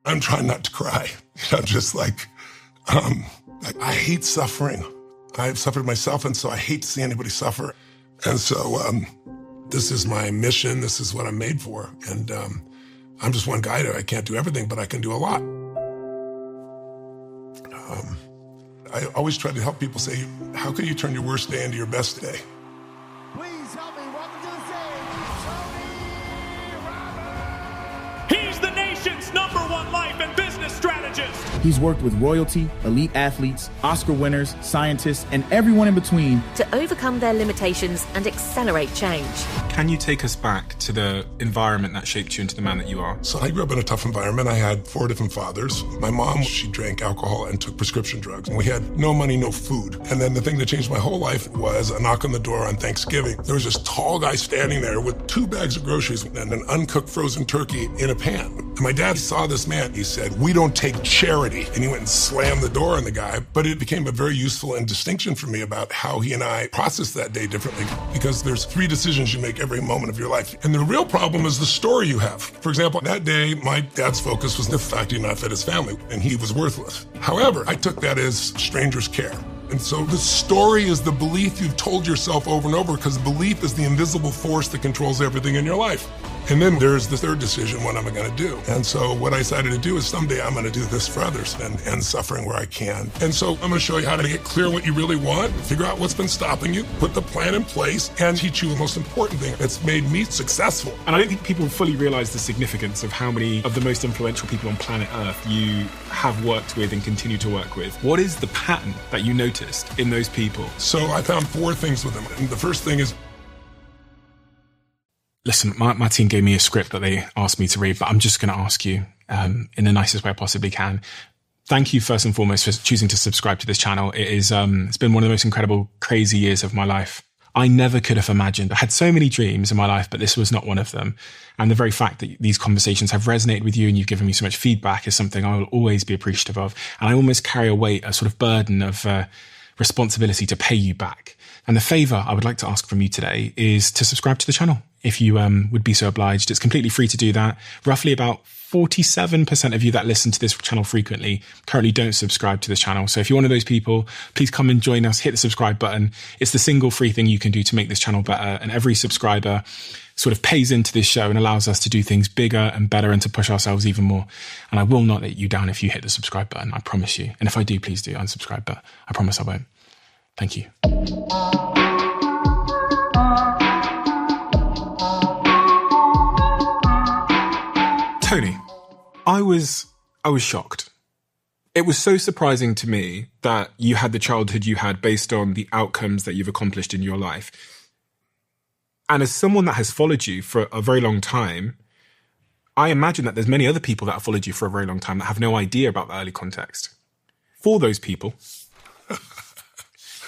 I'm trying not to cry. Just like, I hate suffering. I've suffered myself, and so I hate to see anybody suffer. And so this is my mission. This is what I'm made for. And I'm just one guy. I can't do everything, but I can do a lot. I always try to help people say, how can you turn your worst day into your best day? Please help me welcome to the stage, Robbins! He's the nation's #1 life and business strategist. He's worked with royalty, elite athletes, Oscar winners, scientists, and everyone in between to overcome their limitations and accelerate change. Can you take us back to the environment that shaped you into the man that you are? So I grew up in a tough environment. I had 4 different fathers. My mom, she drank alcohol and took prescription drugs. And we had no money, no food. And then the thing that changed my whole life was a knock on the door on Thanksgiving. There was this tall guy standing there with 2 bags of groceries and an uncooked frozen turkey in a pan. And my dad saw this man. He said, "We don't take charity." And he went and slammed the door on the guy. But it became a very useful and distinction for me about how he and I processed that day differently. Because there's 3 decisions you make every moment of your life. And the real problem is the story you have. For example, that day, my dad's focus was the fact he did not fit his family, and he was worthless. However, I took that as stranger's care. And so the story is the belief you've told yourself over and over, because belief is the invisible force that controls everything in your life. And then there's the third decision, what am I going to do? And so what I decided to do is someday I'm going to do this for others and end suffering where I can. And so I'm going to show you how to get clear what you really want, figure out what's been stopping you, put the plan in place, and teach you the most important thing that's made me successful. And I don't think people fully realize the significance of how many of the most influential people on planet Earth you have worked with and continue to work with. What is the pattern that you noticed in those people? So I found 4 things with them. And the first thing is, listen, my team gave me a script that they asked me to read, but I'm just going to ask you in the nicest way I possibly can. Thank you, first and foremost, for choosing to subscribe to this channel. It's been one of the most incredible, crazy years of my life. I never could have imagined. I had so many dreams in my life, but this was not one of them. And the very fact that these conversations have resonated with you and you've given me so much feedback is something I will always be appreciative of. And I almost carry a weight, a sort of burden of responsibility to pay you back. And the favor I would like to ask from you today is to subscribe to the channel. If you would be so obliged. It's completely free to do that. Roughly about 47% of you that listen to this channel frequently currently don't subscribe to this channel. So if you're one of those people, please come and join us, hit the subscribe button. It's the single free thing you can do to make this channel better. And every subscriber sort of pays into this show and allows us to do things bigger and better and to push ourselves even more. And I will not let you down if you hit the subscribe button. I promise you. And if I do, please do unsubscribe, but I promise I won't. Thank you. Tony, I was shocked. It was so surprising to me that you had the childhood you had based on the outcomes that you've accomplished in your life. And as someone that has followed you for a very long time, I imagine that there's many other people that have followed you for a very long time that have no idea about the early context. For those people,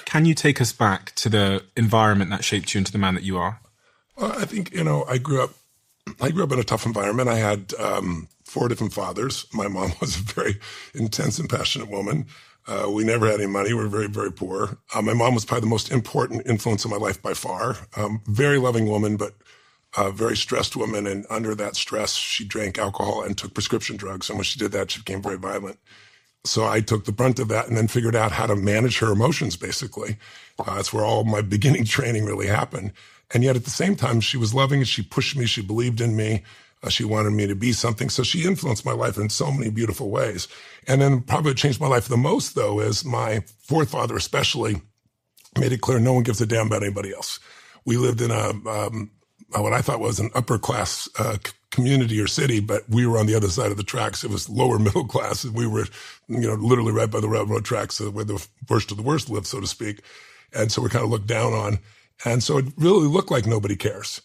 can you take us back to the environment that shaped you into the man that you are? Well, I think, I grew up in a tough environment. I had 4 different fathers. My mom was a very intense and passionate woman. We never had any money. We were very, very poor. My mom was probably the most important influence in my life by far. Very loving woman, but a very stressed woman. And under that stress, she drank alcohol and took prescription drugs. And when she did that, she became very violent. So I took the brunt of that and then figured out how to manage her emotions, basically. That's where all my beginning training really happened. And yet at the same time, she was loving. She pushed me. She believed in me. She wanted me to be something. So she influenced my life in so many beautiful ways. And then probably what changed my life the most, though, is my 4th father especially made it clear no one gives a damn about anybody else. We lived in what I thought was an upper class community or city, but we were on the other side of the tracks. It was lower middle class. And we were, literally right by the railroad tracks where the worst of the worst lived, so to speak. And so we're kind of looked down on. And so it really looked like nobody cares.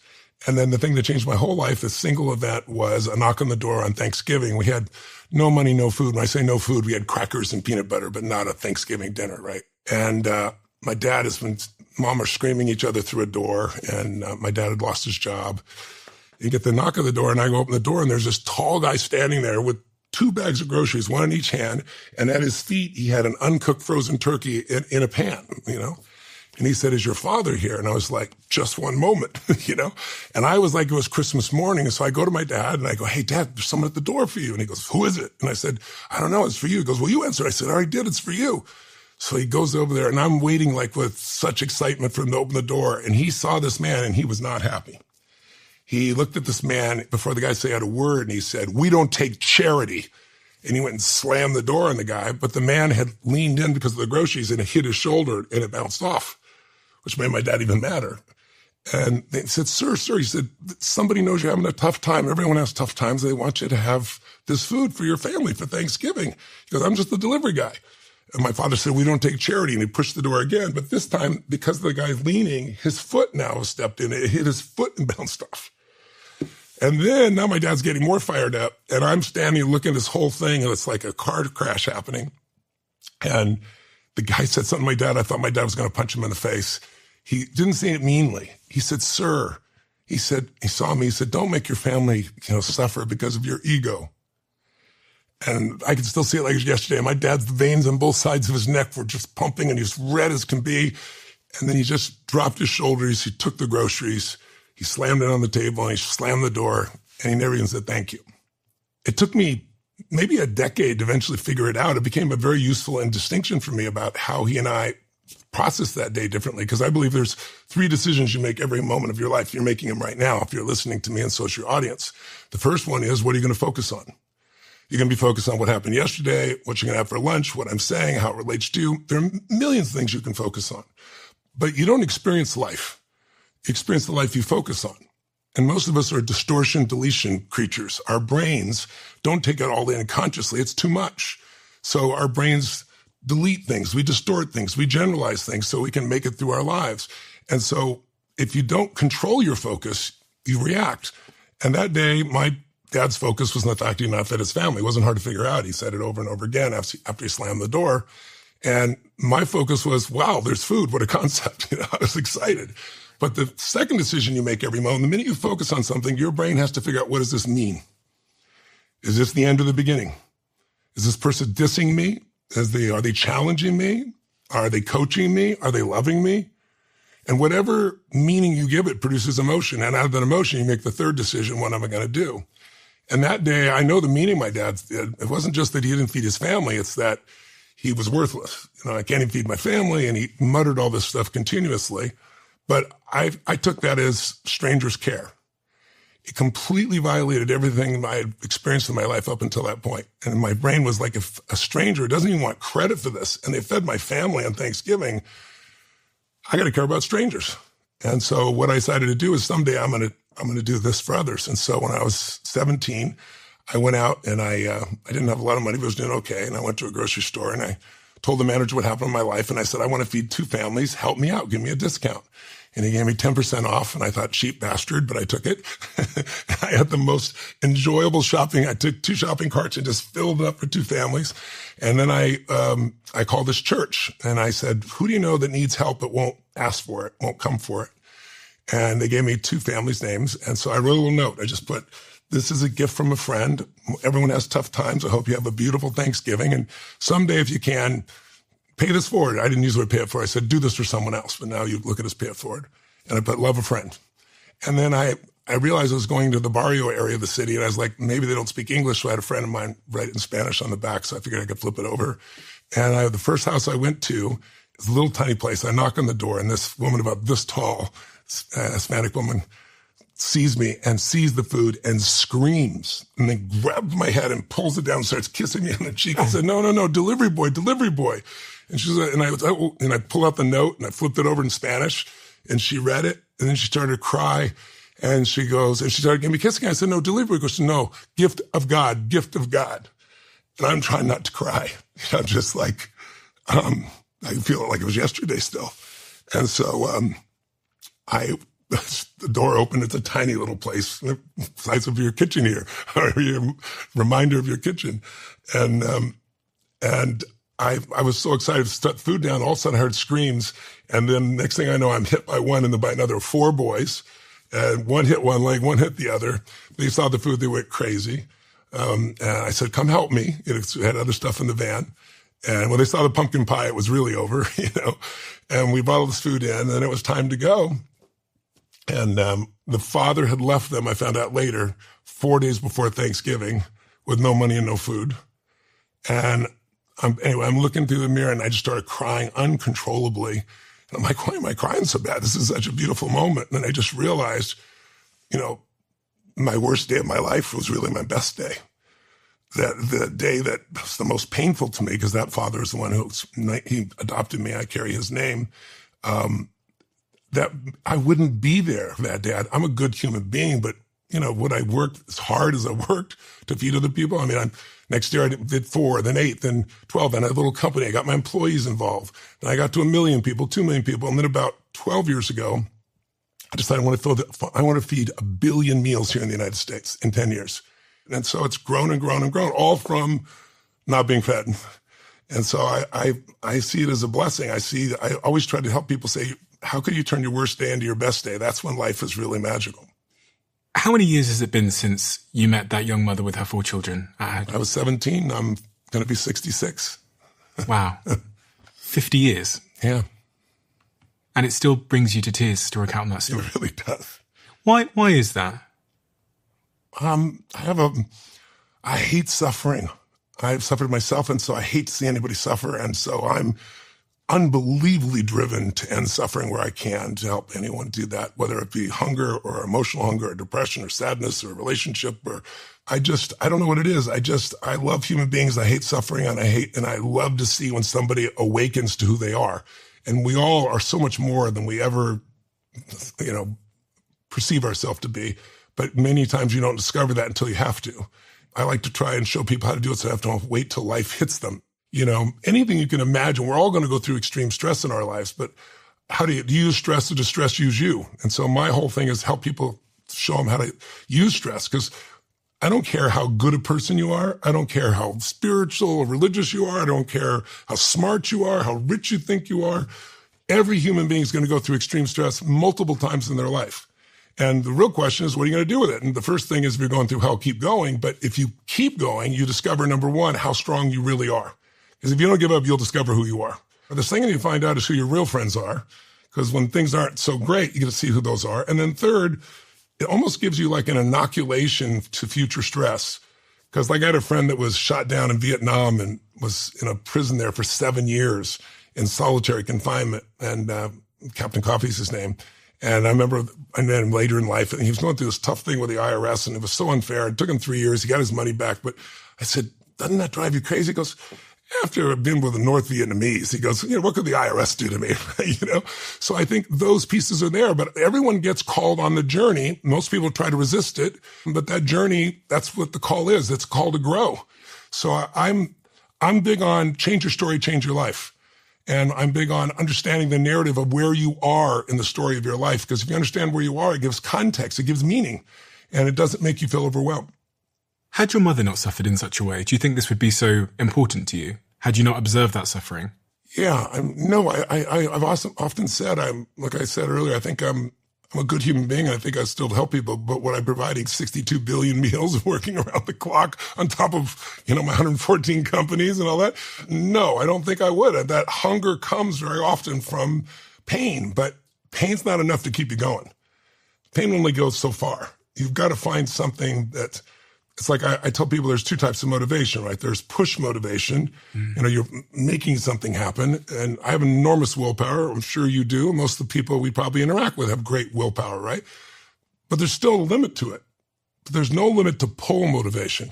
And then the thing that changed my whole life, the single event, was a knock on the door on Thanksgiving. We had no money, no food. When I say no food, we had crackers and peanut butter, but not a Thanksgiving dinner, right? And my dad mom are screaming each other through a door, and my dad had lost his job. You get the knock on the door, and I go open the door, and there's this tall guy standing there with 2 bags of groceries, 1 in each hand, and at his feet, he had an uncooked frozen turkey in a pan, And he said, is your father here? And I was like, just one moment, you know? And I was like, it was Christmas morning. And so I go to my dad and I go, hey, Dad, there's someone at the door for you. And he goes, who is it? And I said, I don't know. It's for you. He goes, well, you answer. I said, I already did. It's for you. So he goes over there and I'm waiting like with such excitement for him to open the door. And he saw this man and he was not happy. He looked at this man before the guy said a word and he said, we don't take charity. And he went and slammed the door on the guy. But the man had leaned in because of the groceries and it hit his shoulder and it bounced off, which made my dad even madder. And they said, sir, he said, somebody knows you're having a tough time. Everyone has tough times. They want you to have this food for your family for Thanksgiving. He goes, I'm just the delivery guy. And my father said, we don't take charity. And he pushed the door again. But this time, because the guy's leaning, his foot now stepped in. It hit his foot and bounced off. And then now my dad's getting more fired up. And I'm standing looking at this whole thing. And it's like a car crash happening. And the guy said something to my dad. I thought my dad was going to punch him in the face. He didn't say it meanly. He said, sir, he said, he saw me. He said, don't make your family, suffer because of your ego. And I can still see it like it was yesterday. My dad's veins on both sides of his neck were just pumping and he was red as can be. And then he just dropped his shoulders. He took the groceries. He slammed it on the table and he slammed the door and he never even said thank you. It took me maybe a decade to eventually figure it out. It became a very useful distinction for me about how he and I process that day differently. Because I believe there's 3 decisions you make every moment of your life. You're making them right now if you're listening to me, and so is your audience. The first one is, what are you going to focus on? You're going to be focused on what happened yesterday, what you're going to have for lunch, what I'm saying, how it relates to you. There are millions of things you can focus on. But you don't experience life. You experience the life you focus on. And most of us are distortion, deletion creatures. Our brains don't take it all in consciously. It's too much. So our brains delete things. We distort things. We generalize things so we can make it through our lives. And so if you don't control your focus, you react. And that day, my dad's focus was on the fact he did not fit his family. It wasn't hard to figure out. He said it over and over again after he slammed the door. And my focus was, wow, there's food. What a concept. I was excited. But the second decision you make every moment, the minute you focus on something, your brain has to figure out, what does this mean? Is this the end or the beginning? Is this person dissing me? Are they challenging me? Are they coaching me? Are they loving me? And whatever meaning you give it produces emotion. And out of that emotion, you make the third decision, what am I going to do? And that day, I know the meaning my dad did. It wasn't just that he didn't feed his family. It's that he was worthless. I can't even feed my family. And he muttered all this stuff continuously. But I took that as stranger's care. It completely violated everything I had experienced in my life up until that point. And my brain was like, if a stranger doesn't even want credit for this, and they fed my family on Thanksgiving, I got to care about strangers. And so what I decided to do is someday I'm going to do this for others. And so when I was 17, I went out and I didn't have a lot of money, but I was doing okay. And I went to a grocery store and I told the manager what happened in my life. And I said, I want to feed 2 families. Help me out. Give me a discount. And he gave me 10% off. And I thought, cheap bastard, but I took it. I had the most enjoyable shopping. I took 2 shopping carts and just filled it up for 2 families. And then I called this church and I said, who do you know that needs help but won't ask for it, won't come for it? And they gave me 2 families' names. And so I wrote a little note. I just put, this is a gift from a friend. Everyone has tough times. I hope you have a beautiful Thanksgiving. And someday, if you can, pay this forward. I didn't use the word pay it forward. I said, do this for someone else. But now you look at us, pay it forward. And I put, love a friend. And then I realized I was going to the barrio area of the city. And I was like, maybe they don't speak English. So I had a friend of mine write it in Spanish on the back. So I figured I could flip it over. And the first house I went to is a little tiny place. I knock on the door and this woman about this tall, a Hispanic woman, sees me and sees the food and screams and then grabs my head and pulls it down and starts kissing me on the cheek. I said, no, delivery boy. And she's like, and I pull out the note and I flipped it over in Spanish and she read it and then she started to cry and she started giving me kissing. I said, no, delivery boy. She goes, no, gift of God. And I'm trying not to cry. I'm just like, I feel like it was yesterday still. And so, the door opened. It's a tiny little place, the size of your kitchen here, or your reminder of your kitchen. And I was so excited to set food down. All of a sudden I heard screams. And then next thing I know, I'm hit by one and then by another 4 boys. And one hit one leg, one hit the other. They saw the food. They went crazy. And I said, come help me. It had other stuff in the van. And when they saw the pumpkin pie, it was really over, and we bought all this food in, and then it was time to go. And the father had left them, I found out later, 4 days before Thanksgiving with no money and no food. And I'm looking through the mirror and I just started crying uncontrollably. And I'm like, why am I crying so bad? This is such a beautiful moment. And I just realized, my worst day of my life was really my best day. That the day that was the most painful to me, because that father is the one he adopted me. I carry his name. That I wouldn't be there that day. I'm a good human being, but would I work as hard as I worked to feed other people? I mean, next year I did 4, then 8, then 12, then I had a little company. I got my employees involved. Then I got to 1 million people, 2 million people. And then about 12 years ago, I decided I want to feed 1 billion meals here in the United States in 10 years. And so it's grown and grown and grown, all from not being fed. And so I see it as a blessing. I always try to help people say, how could you turn your worst day into your best day? That's when life is really magical. How many years has it been since you met that young mother with her 4 children? I was 17. I'm going to be 66. Wow. 50 years. Yeah. And it still brings you to tears to recount that story. It really does. Why is that? I hate suffering. I've suffered myself, and so I hate to see anybody suffer. And so I'm unbelievably driven to end suffering where I can, to help anyone do that, whether it be hunger or emotional hunger or depression or sadness or a relationship, or I don't know what it is. I love human beings. I hate suffering, and I love to see when somebody awakens to who they are. And we all are so much more than we ever, perceive ourselves to be. But many times you don't discover that until you have to. I like to try and show people how to do it so they have to wait till life hits them. Anything you can imagine, we're all going to go through extreme stress in our lives, but how do you use stress or does stress use you? And so my whole thing is help people, show them how to use stress, because I don't care how good a person you are. I don't care how spiritual or religious you are. I don't care how smart you are, how rich you think you are. Every human being is going to go through extreme stress multiple times in their life. And the real question is, what are you going to do with it? And the first thing is, if you're going through hell, keep going. But if you keep going, you discover, number one, how strong you really are. Because if you don't give up, you'll discover who you are. The second you find out is who your real friends are. Because when things aren't so great, you get to see who those are. And then third, it almost gives you like an inoculation to future stress. Because I had a friend that was shot down in Vietnam and was in a prison there for 7 years in solitary confinement. And Captain Coffey's his name. And I remember I met him later in life, and he was going through this tough thing with the IRS, and it was so unfair. It took him 3 years. He got his money back. But I said, doesn't that drive you crazy? He goes, after I've been with the North Vietnamese, he goes, what could the IRS do to me? So I think those pieces are there, but everyone gets called on the journey. Most people try to resist it, but that journey, that's what the call is. It's a call to grow. So I'm big on change your story, change your life. And I'm big on understanding the narrative of where you are in the story of your life. Because if you understand where you are, it gives context, it gives meaning, and it doesn't make you feel overwhelmed. Had your mother not suffered in such a way, do you think this would be so important to you? Had you not observed that suffering? Yeah, I've often said, like I said earlier, I think I'm a good human being, and I think I still help people. But what I'm providing 62 billion meals, working around the clock on top of, my 114 companies and all that. No, I don't think I would. That hunger comes very often from pain, but pain's not enough to keep you going. Pain only goes so far. You've got to find something that, it's like I tell people there's 2 types of motivation, right? There's push motivation. You're making something happen. And I have enormous willpower. I'm sure you do. Most of the people we probably interact with have great willpower, right? But there's still a limit to it. But there's no limit to pull motivation.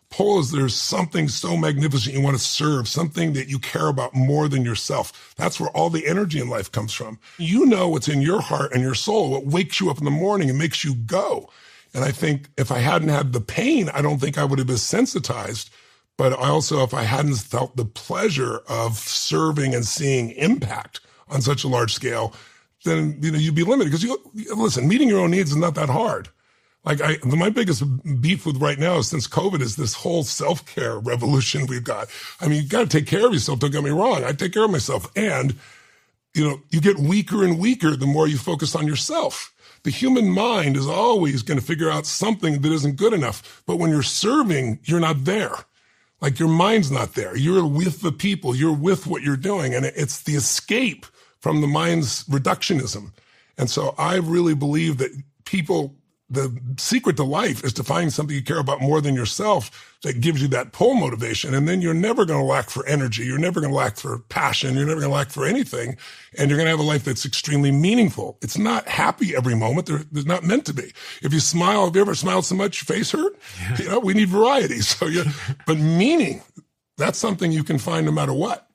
Pull is there's something so magnificent you want to serve, something that you care about more than yourself. That's where all the energy in life comes from. You know what's in your heart and your soul, what wakes you up in the morning and makes you go. And I think if I hadn't had the pain, I don't think I would have been sensitized. But I also, if I hadn't felt the pleasure of serving and seeing impact on such a large scale, then, you'd be limited. Because listen, meeting your own needs is not that hard. Like my biggest beef with right now since COVID is this whole self-care revolution we've got. I mean, you got to take care of yourself. Don't get me wrong. I take care of myself. And, you get weaker and weaker the more you focus on yourself. The human mind is always going to figure out something that isn't good enough. But when you're serving, you're not there. Like your mind's not there. You're with the people. You're with what you're doing. And it's the escape from the mind's reductionism. And so I really believe that people, the secret to life is to find something you care about more than yourself that gives you that pull motivation. And then you're never going to lack for energy. You're never going to lack for passion. You're never going to lack for anything. And you're going to have a life that's extremely meaningful. It's not happy every moment. There's not meant to be. If you smile, have you ever smiled so much your face hurt? Yeah. You know, we need variety. So but meaning, that's something you can find no matter what.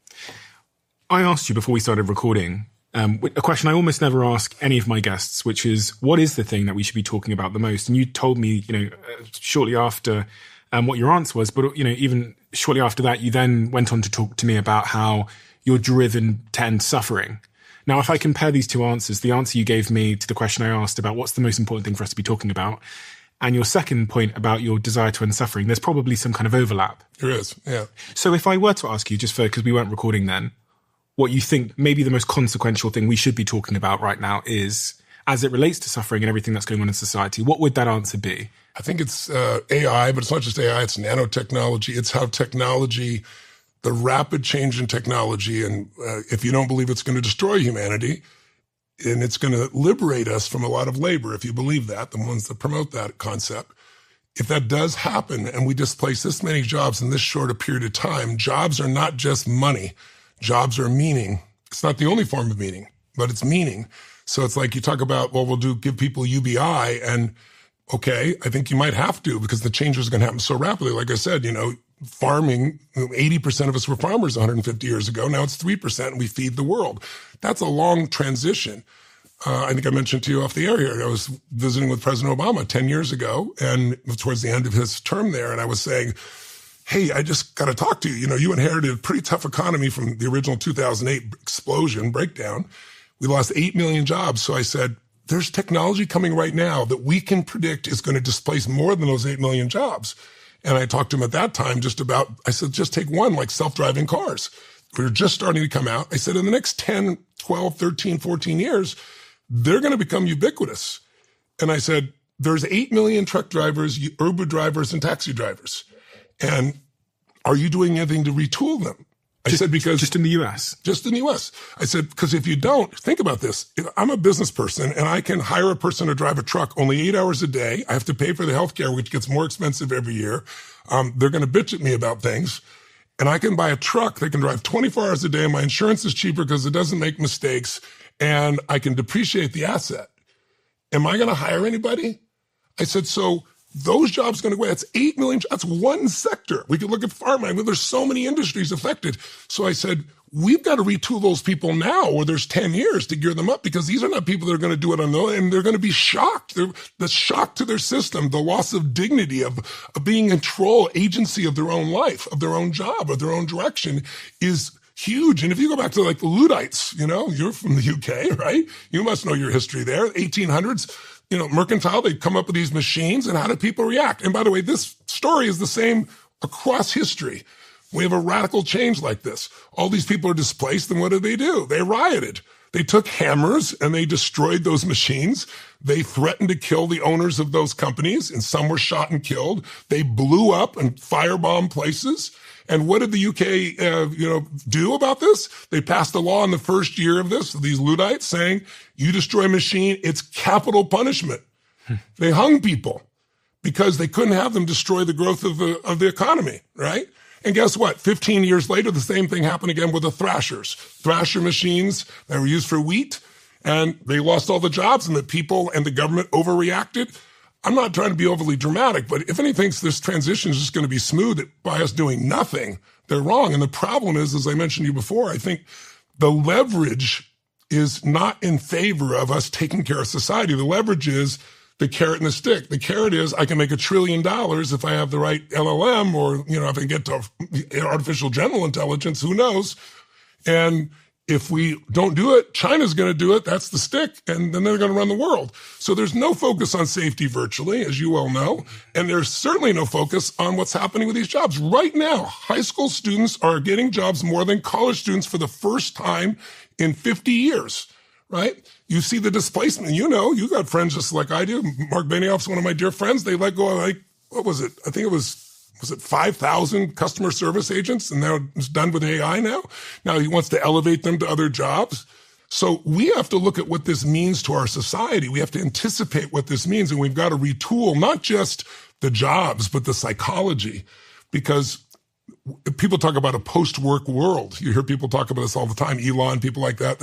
I asked you before we started recording, a question I almost never ask any of my guests, which is, what is the thing that we should be talking about the most? And you told me, shortly after what your answer was, but, even shortly after that, you then went on to talk to me about how you're driven to end suffering. Now, if I compare these two answers, the answer you gave me to the question I asked about what's the most important thing for us to be talking about, and your second point about your desire to end suffering, there's probably some kind of overlap. There is, yeah. So if I were to ask you, just because we weren't recording then, what you think maybe the most consequential thing we should be talking about right now is, as it relates to suffering and everything that's going on in society, what would that answer be? I think it's AI, but it's not just AI, it's nanotechnology. It's how technology, the rapid change in technology, and if you don't believe it's going to destroy humanity, and it's going to liberate us from a lot of labor, if you believe that, the ones that promote that concept. If that does happen and we displace this many jobs in this short a period of time, jobs are not just money. Jobs are meaning. It's not the only form of meaning, but it's meaning. So it's like you talk about, well, give people UBI, and okay, I think you might have to, because the changes are going to happen so rapidly. Like I said, farming, 80% of us were farmers 150 years ago. Now it's 3% and we feed the world. That's a long transition. I think I mentioned to you off the air here, I was visiting with President Obama 10 years ago, and towards the end of his term there, and I was saying, hey, I just got to talk to you. You inherited a pretty tough economy from the original 2008 explosion, breakdown. We lost 8 million jobs. So I said, there's technology coming right now that we can predict is going to displace more than those 8 million jobs. And I talked to him at that time I said, just take one, like self-driving cars. We were just starting to come out. I said, in the next 10, 12, 13, 14 years, they're going to become ubiquitous. And I said, there's 8 million truck drivers, Uber drivers, and taxi drivers. And are you doing anything to retool them? I said, because just in the US. Just in the US. I said, because if you don't, think about this. If I'm a business person and I can hire a person to drive a truck only 8 hours a day, I have to pay for the healthcare, which gets more expensive every year. They're going to bitch at me about things. And I can buy a truck that can drive 24 hours a day, and my insurance is cheaper because it doesn't make mistakes, and I can depreciate the asset. Am I going to hire anybody? I said, so those jobs are going to go away. That's 8 million. That's one sector. We could look at farming. I mean, there's so many industries affected. So I said, we've got to retool those people now, or there's 10 years to gear them up, because these are not people that are going to do it on their own, and they're going to be shocked. The shock to their system, the loss of dignity, of being in control, agency of their own life, of their own job, of their own direction is huge. And if you go back to like the Luddites, you're from the UK, right? You must know your history there. 1800s. Mercantile, they'd come up with these machines, and how did people react? And by the way, this story is the same across history. We have a radical change like this. All these people are displaced, and what did? They rioted. They took hammers and they destroyed those machines. They threatened to kill the owners of those companies, and some were shot and killed. They blew up and firebombed places. And what did the UK, do about this? They passed a law in the first year of this, these Luddites, saying, you destroy a machine, it's capital punishment. They hung people because they couldn't have them destroy the growth of the economy, right? And guess what? 15 years later, the same thing happened again with the thrashers. Thrasher machines that were used for wheat, and they lost all the jobs, and the people and the government overreacted. I'm not trying to be overly dramatic, but if anyone thinks this transition is just going to be smooth by us doing nothing, they're wrong. And the problem is, as I mentioned to you before, I think the leverage is not in favor of us taking care of society. The leverage is the carrot and the stick. The carrot is I can make $1 trillion if I have the right LLM, or, if I get to artificial general intelligence, who knows? And if we don't do it, China's going to do it. That's the stick. And then they're going to run the world. So there's no focus on safety virtually, as you well know. And there's certainly no focus on what's happening with these jobs. Right now, high school students are getting jobs more than college students for the first time in 50 years, right? You see the displacement. You got friends just like I do. Mark Benioff's one of my dear friends. They let go of, what was it? I think it was was it 5,000 customer service agents, and now it's done with AI now? Now he wants to elevate them to other jobs. So we have to look at what this means to our society. We have to anticipate what this means, and we've got to retool not just the jobs, but the psychology, because people talk about a post-work world. You hear people talk about this all the time. Elon, people like that.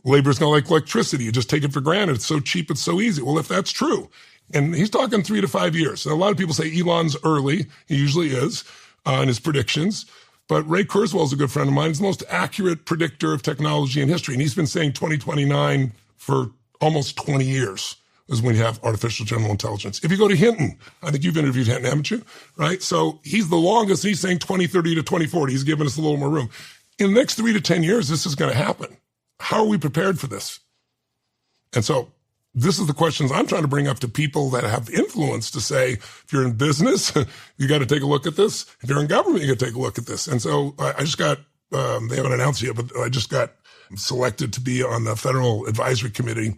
Labor's not like electricity. You just take it for granted. It's so cheap. It's so easy. Well, if that's true, and he's talking 3 to 5 years. And a lot of people say Elon's early. He usually is in his predictions. But Ray Kurzweil is a good friend of mine. He's the most accurate predictor of technology in history. And he's been saying 2029 for almost 20 years is when you have artificial general intelligence. If you go to Hinton, I think you've interviewed Hinton, haven't you? Right? So he's the longest. He's saying 2030 to 2040. He's giving us a little more room. In the next 3 to 10 years, this is going to happen. How are we prepared for this? And so this is the questions I'm trying to bring up to people that have influence to say, if you're in business, you got to take a look at this. If you're in government, you got to take a look at this. And so I just got, they haven't announced yet, but I just got selected to be on the Federal Advisory Committee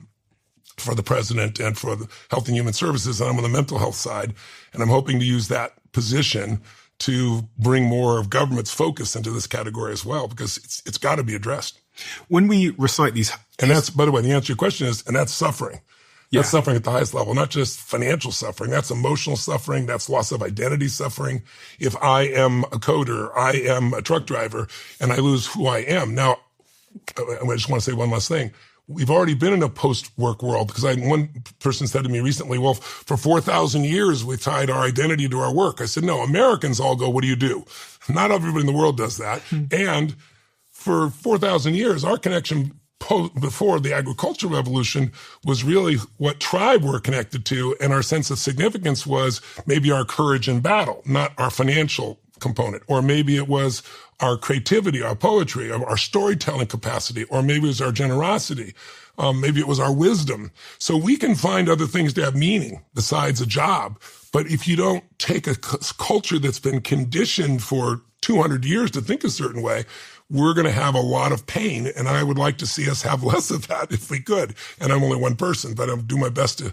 for the president and for the Health and Human Services. And I'm on the mental health side. And I'm hoping to use that position to bring more of government's focus into this category as well, because it's got to be addressed. When we recite these, and that's, by the way, the answer to your question is, and that's suffering. That's suffering at the highest level, not just financial suffering. That's emotional suffering. That's loss of identity suffering. If I am a coder, I am a truck driver, and I lose who I am. Now, I just want to say one last thing. We've already been in a post-work world, because one person said to me recently, well, for 4,000 years, we've tied our identity to our work. I said, no, Americans all go, what do you do? Not everybody in the world does that. And for 4,000 years, our connection before the agricultural revolution was really what tribe we're connected to, and our sense of significance was maybe our courage in battle, not our financial component, or maybe it was our creativity, our poetry, our storytelling capacity, or maybe it was our generosity, maybe it was our wisdom. So we can find other things to have meaning besides a job, but if you don't take a culture that's been conditioned for 200 years to think a certain way, we're going to have a lot of pain, and I would like to see us have less of that if we could. And I'm only one person, but I'll do my best to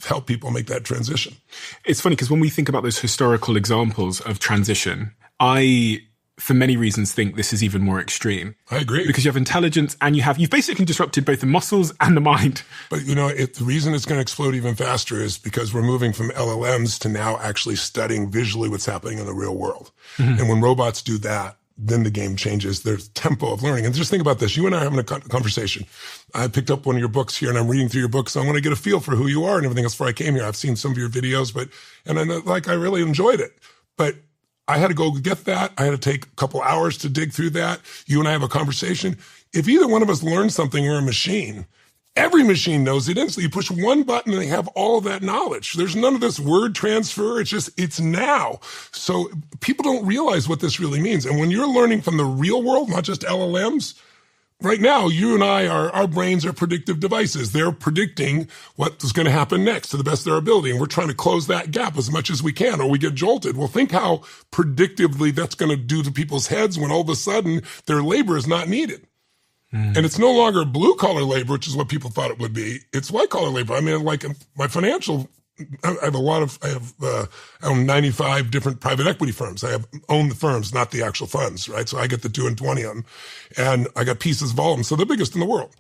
help people make that transition. It's funny because when we think about those historical examples of transition, I, for many reasons, think this is even more extreme. I agree. Because you have intelligence and you've basically disrupted both the muscles and the mind. But, the reason it's going to explode even faster is because we're moving from LLMs to now actually studying visually what's happening in the real world. Mm-hmm. And when robots do that, then the game changes. There's tempo of learning. And just think about this. You and I are having a conversation. I picked up one of your books here and I'm reading through your books. So I want to get a feel for who you are and everything else before I came here. I've seen some of your videos, I really enjoyed it. But I had to go get that. I had to take a couple hours to dig through that. You and I have a conversation. If either one of us learns something, we're a machine. Every machine knows it instantly. You push one button and they have all of that knowledge. There's none of this word transfer. It's now. So people don't realize what this really means. And when you're learning from the real world, not just LLMs, right now, you and I, our brains are predictive devices. They're predicting what is going to happen next to the best of their ability. And we're trying to close that gap as much as we can, or we get jolted. Well, think how predictively that's going to do to people's heads when all of a sudden their labor is not needed. And it's no longer blue-collar labor, which is what people thought it would be. It's white-collar labor. I mean, like my financial, I own 95 different private equity firms. I own the firms, not the actual funds, right? So I get the 2 and 20 of them. And I got pieces of all of them. So they're the biggest in the world.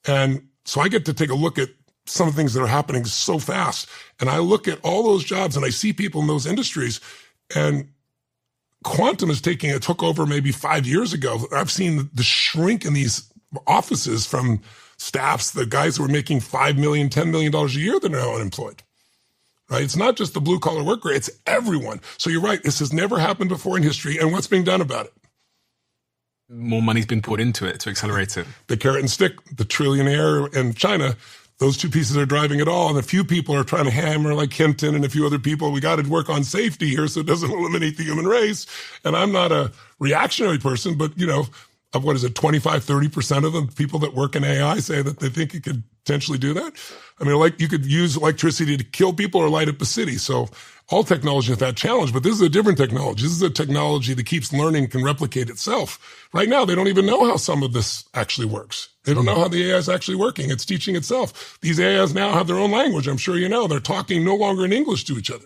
And so I get to take a look at some of the things that are happening so fast. And I look at all those jobs and I see people in those industries, and quantum took over maybe 5 years ago. I've seen the shrink in these offices from staffs, the guys who were making $5 million, $10 million a year that are now unemployed, right? It's not just the blue collar worker, it's everyone. So you're right. This has never happened before in history. And what's being done about it? More money's been poured into it to accelerate it. The carrot and stick, the trillionaire in China, those two pieces are driving it all. And a few people are trying to hammer, like Hinton and a few other people. We got to work on safety here so it doesn't eliminate the human race. And I'm not a reactionary person, but of 25-30% of the people that work in AI say that they think it could potentially do that. I mean, like you could use electricity to kill people or light up a city. So all technology has that challenge, but this is a different technology. This is a technology that keeps learning, can replicate itself. Right now, they don't even know how some of this actually works. They don't know how the AI is actually working. It's teaching itself. These AIs now have their own language. I'm sure you know. They're talking no longer in English to each other.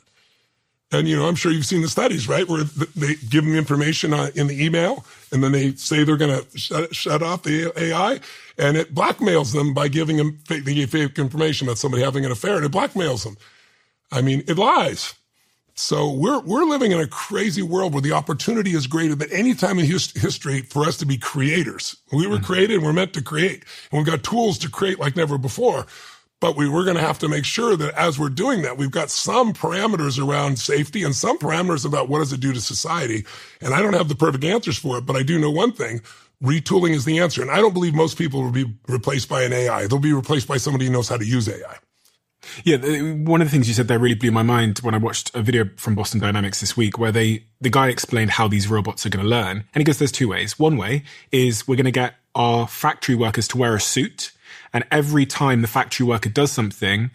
And, I'm sure you've seen the studies, right, where they give them information in the email, and then they say they're going to shut off the AI, and it blackmails them by giving them fake information about somebody having an affair, and it blackmails them. I mean, it lies. So we're living in a crazy world where the opportunity is greater than any time in history for us to be creators. We were created and we're meant to create. And we've got tools to create like never before. But we're going to have to make sure that as we're doing that, we've got some parameters around safety and some parameters about what does it do to society. And I don't have the perfect answers for it, but I do know one thing. Retooling is the answer. And I don't believe most people will be replaced by an AI. They'll be replaced by somebody who knows how to use AI. Yeah, one of the things you said there really blew my mind when I watched a video from Boston Dynamics this week where the guy explained how these robots are going to learn. And he goes, there's two ways. One way is we're going to get our factory workers to wear a suit. And every time the factory worker does something,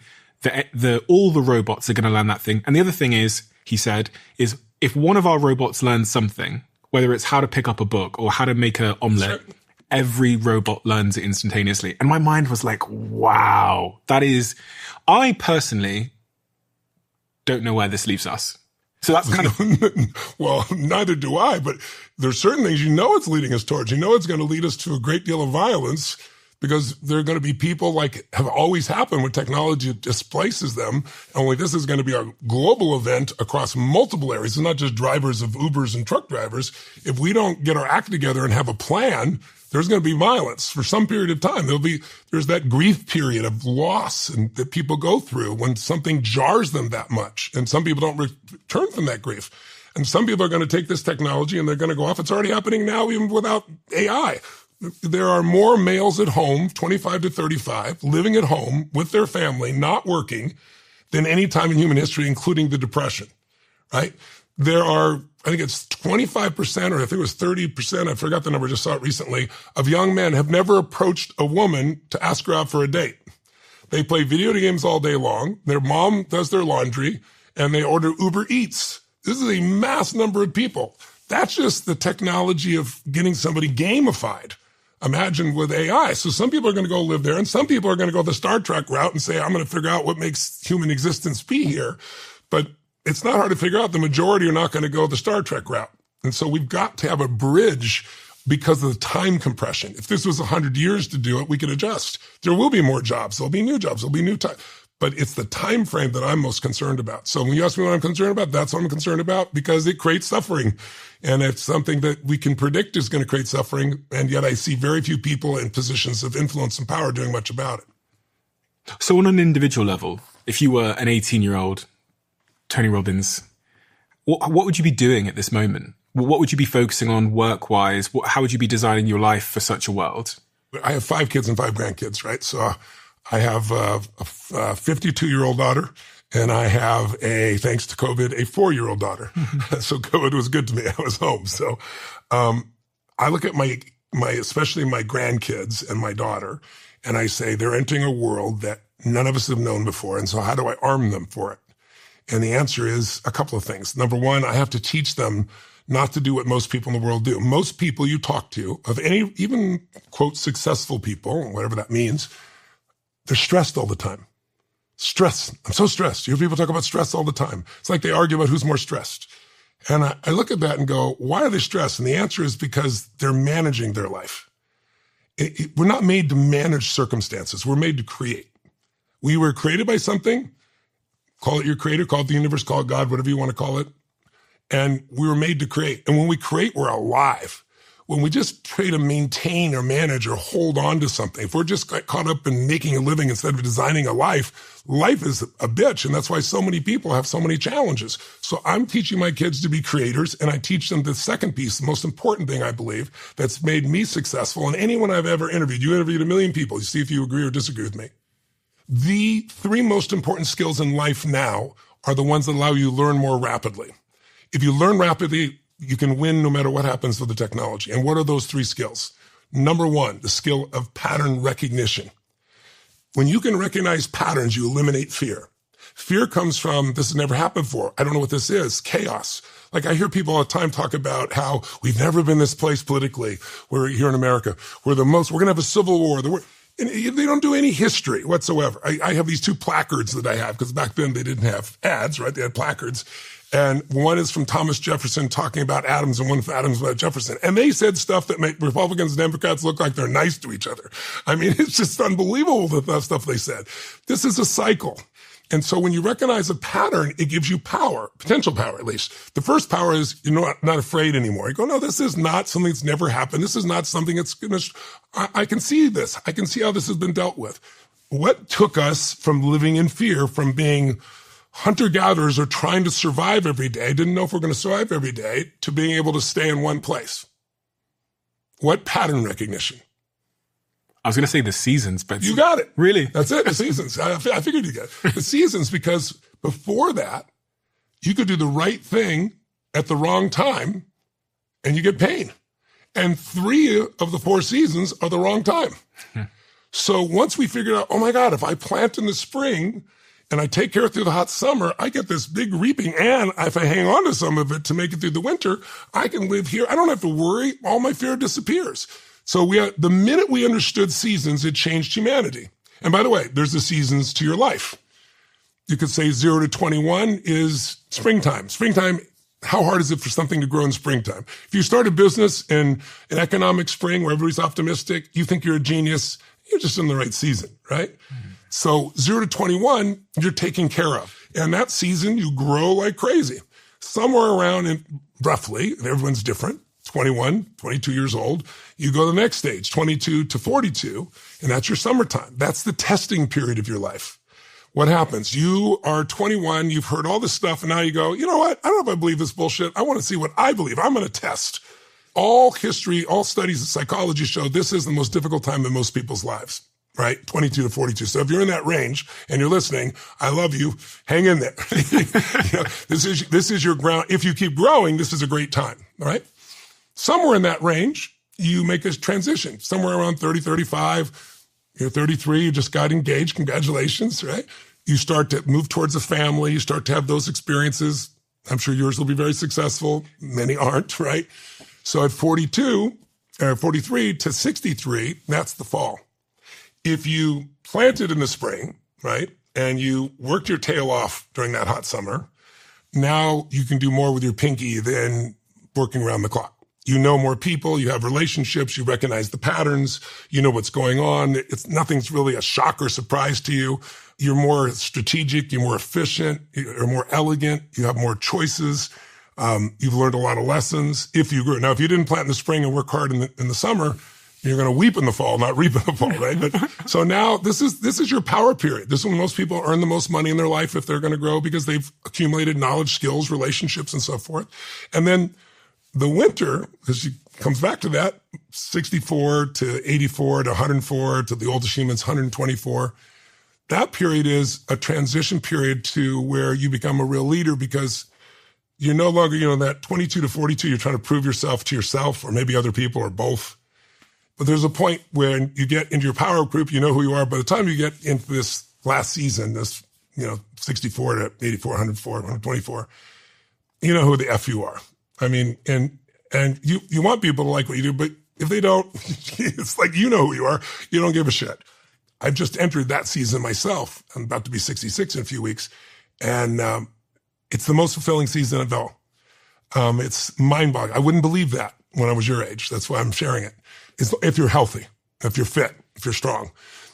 all the robots are going to learn that thing. And the other thing is, he said, is if one of our robots learns something, whether it's how to pick up a book or how to make an omelette, every robot learns it instantaneously. And my mind was like, wow, I personally don't know where this leaves us. So that's kind of... Well, neither do I, but there's certain things it's leading us towards. It's going to lead us to a great deal of violence because there are going to be people like have always happened when technology displaces them. Only this is going to be a global event across multiple areas. It's not just drivers of Ubers and truck drivers. If we don't get our act together and have a plan, there's going to be violence for some period of time. There's that grief period of loss and that people go through when something jars them that much. And some people don't return from that grief. And some people are going to take this technology and they're going to go off. It's already happening now, even without AI. There are more males at home, 25 to 35, living at home with their family, not working, than any time in human history, including the Depression, right? There are, I think it's 25%, or I think it was 30%, I forgot the number, just saw it recently, of young men have never approached a woman to ask her out for a date. They play video games all day long, their mom does their laundry, and they order Uber Eats. This is a mass number of people. That's just the technology of getting somebody gamified. Imagine with AI. So some people are going to go live there, and some people are going to go the Star Trek route and say, I'm going to figure out what makes human existence be here. But it's not hard to figure out. The majority are not going to go the Star Trek route. And so we've got to have a bridge because of the time compression. If this was 100 years to do it, we could adjust. There will be more jobs. There'll be new jobs. There'll be new time. But it's the time frame that I'm most concerned about. So when you ask me what I'm concerned about, that's what I'm concerned about because it creates suffering. And it's something that we can predict is going to create suffering. And yet I see very few people in positions of influence and power doing much about it. So on an individual level, if you were an 18-year-old Tony Robbins, what would you be doing at this moment? What would you be focusing on work-wise? How would you be designing your life for such a world? I have 5 kids and 5 grandkids, right? So I have a 52-year-old daughter, and I have thanks to COVID, a 4-year-old daughter. So COVID was good to me. I was home. So I look at my especially my grandkids and my daughter, and I say they're entering a world that none of us have known before. And so how do I arm them for it? And the answer is a couple of things. Number one, I have to teach them not to do what most people in the world do. Most people you talk to, of any, even quote, successful people, whatever that means, they're stressed all the time. Stress. I'm so stressed. You hear people talk about stress all the time. It's like they argue about who's more stressed. And I look at that and go, why are they stressed? And the answer is because they're managing their life. We're not made to manage circumstances. We're made to create. We were created by something. Call it your creator, call it the universe, call it God, whatever you want to call it. And we were made to create. And when we create, we're alive. When we just try to maintain or manage or hold on to something, if we're just caught up in making a living instead of designing a life, life is a bitch. And that's why so many people have so many challenges. So I'm teaching my kids to be creators, and I teach them the second piece, the most important thing, I believe, that's made me successful. And anyone I've ever interviewed, you interviewed 1 million people, you see if you agree or disagree with me. The 3 most important skills in life now are the ones that allow you to learn more rapidly. If you learn rapidly, you can win no matter what happens with the technology. And what are those 3 skills? Number 1, the skill of pattern recognition. When you can recognize patterns, you eliminate fear. Fear comes from, this has never happened before. I don't know what this is. Chaos. Like I hear people all the time talk about how we've never been this place politically. We're here in America. We're going to have a civil war. And they don't do any history whatsoever. I have these 2 placards that I have because back then they didn't have ads, right? They had placards. And one is from Thomas Jefferson talking about atoms, and one from Adams about Jefferson. And they said stuff that make Republicans and Democrats look like they're nice to each other. I mean, it's just unbelievable, the stuff they said. This is a cycle. And so when you recognize a pattern, it gives you power, potential power at least. The first power is you're not afraid anymore. You go, no, this is not something that's never happened. This is not something that's going to, I can see this. I can see how this has been dealt with. What took us from living in fear, from being hunter-gatherers or trying to survive every day, didn't know if we're going to survive every day, to being able to stay in one place? What pattern recognition? I was going to say the seasons, but you got it. Really? That's it. The seasons. I figured you got it. The seasons, because before that, you could do the right thing at the wrong time and you get pain. And 3 of the 4 seasons are the wrong time. So once we figured out, oh my God, if I plant in the spring and I take care through the hot summer, I get this big reaping. And if I hang on to some of it to make it through the winter, I can live here. I don't have to worry. All my fear disappears. So the minute we understood seasons, it changed humanity. And by the way, there's the seasons to your life. You could say 0 to 21 is springtime. Springtime, how hard is it for something to grow in springtime? If you start a business in an economic spring where everybody's optimistic, you think you're a genius, you're just in the right season, right? Mm-hmm. So 0 to 21, you're taken care of. And that season, you grow like crazy. Somewhere around, roughly, and everyone's different, 21, 22 years old, you go to the next stage, 22 to 42, and that's your summertime. That's the testing period of your life. What happens? You are 21, you've heard all this stuff, and now you go, you know what? I don't know if I believe this bullshit. I want to see what I believe. I'm going to test. All history, all studies of psychology show this is the most difficult time in most people's lives, right? 22 to 42. So if you're in that range and you're listening, I love you. Hang in there. This is your ground. If you keep growing, this is a great time, all right? Somewhere in that range, you make a transition. Somewhere around 30, 35, you're 33, you just got engaged. Congratulations, right? You start to move towards a family. You start to have those experiences. I'm sure yours will be very successful. Many aren't, right? So at 42, 43 to 63, that's the fall. If you planted in the spring, right, and you worked your tail off during that hot summer, now you can do more with your pinky than working around the clock. You know more people, you have relationships, you recognize the patterns, you know what's going on. Nothing's really a shock or surprise to you. You're more strategic, you're more efficient, you're more elegant, you have more choices. You've learned a lot of lessons. If you didn't plant in the spring and work hard in the summer, you're going to weep in the fall, not reap in the fall, right? But so now this is your power period. This is when most people earn the most money in their life if they're going to grow because they've accumulated knowledge, skills, relationships, and so forth. And then the winter, because she comes back to that, 64 to 84 to 104 to the oldest humans, 124. That period is a transition period to where you become a real leader because you're no longer, that 22 to 42, you're trying to prove yourself to yourself or maybe other people or both. But there's a point when you get into your power group, you know who you are. By the time you get into this last season, this, 64 to 84, 104, 124, you know who the F you are. I mean, and you want people to like what you do, but if they don't, it's like, you know who you are. You don't give a shit. I've just entered that season myself. I'm about to be 66 in a few weeks. And, it's the most fulfilling season of all. It's mind-boggling. I wouldn't believe that when I was your age. That's why I'm sharing it. If you're healthy, if you're fit, if you're strong.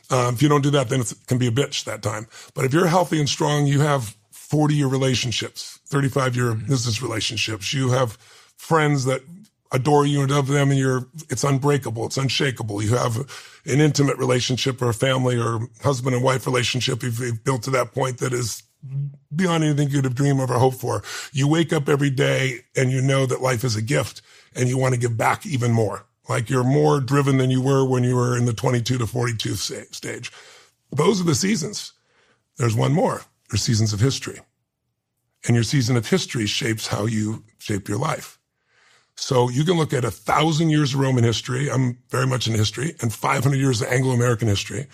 If you don't do that, then it can be a bitch that time. But if you're healthy and strong, you have 40-year relationships, 35-year business relationships. You have friends that adore you and love them, and it's unbreakable. It's unshakable. You have an intimate relationship or a family or husband and wife relationship you've built to that point that is beyond anything you'd have dreamed of or hoped for. You wake up every day and you know that life is a gift and you want to give back even more. Like you're more driven than you were when you were in the 22 to 42 stage. Those are the seasons. There's one more. There's seasons of history. And your season of history shapes how you shape your life. So you can look at 1,000 years of Roman history. I'm very much into history, and 500 years of Anglo-American history.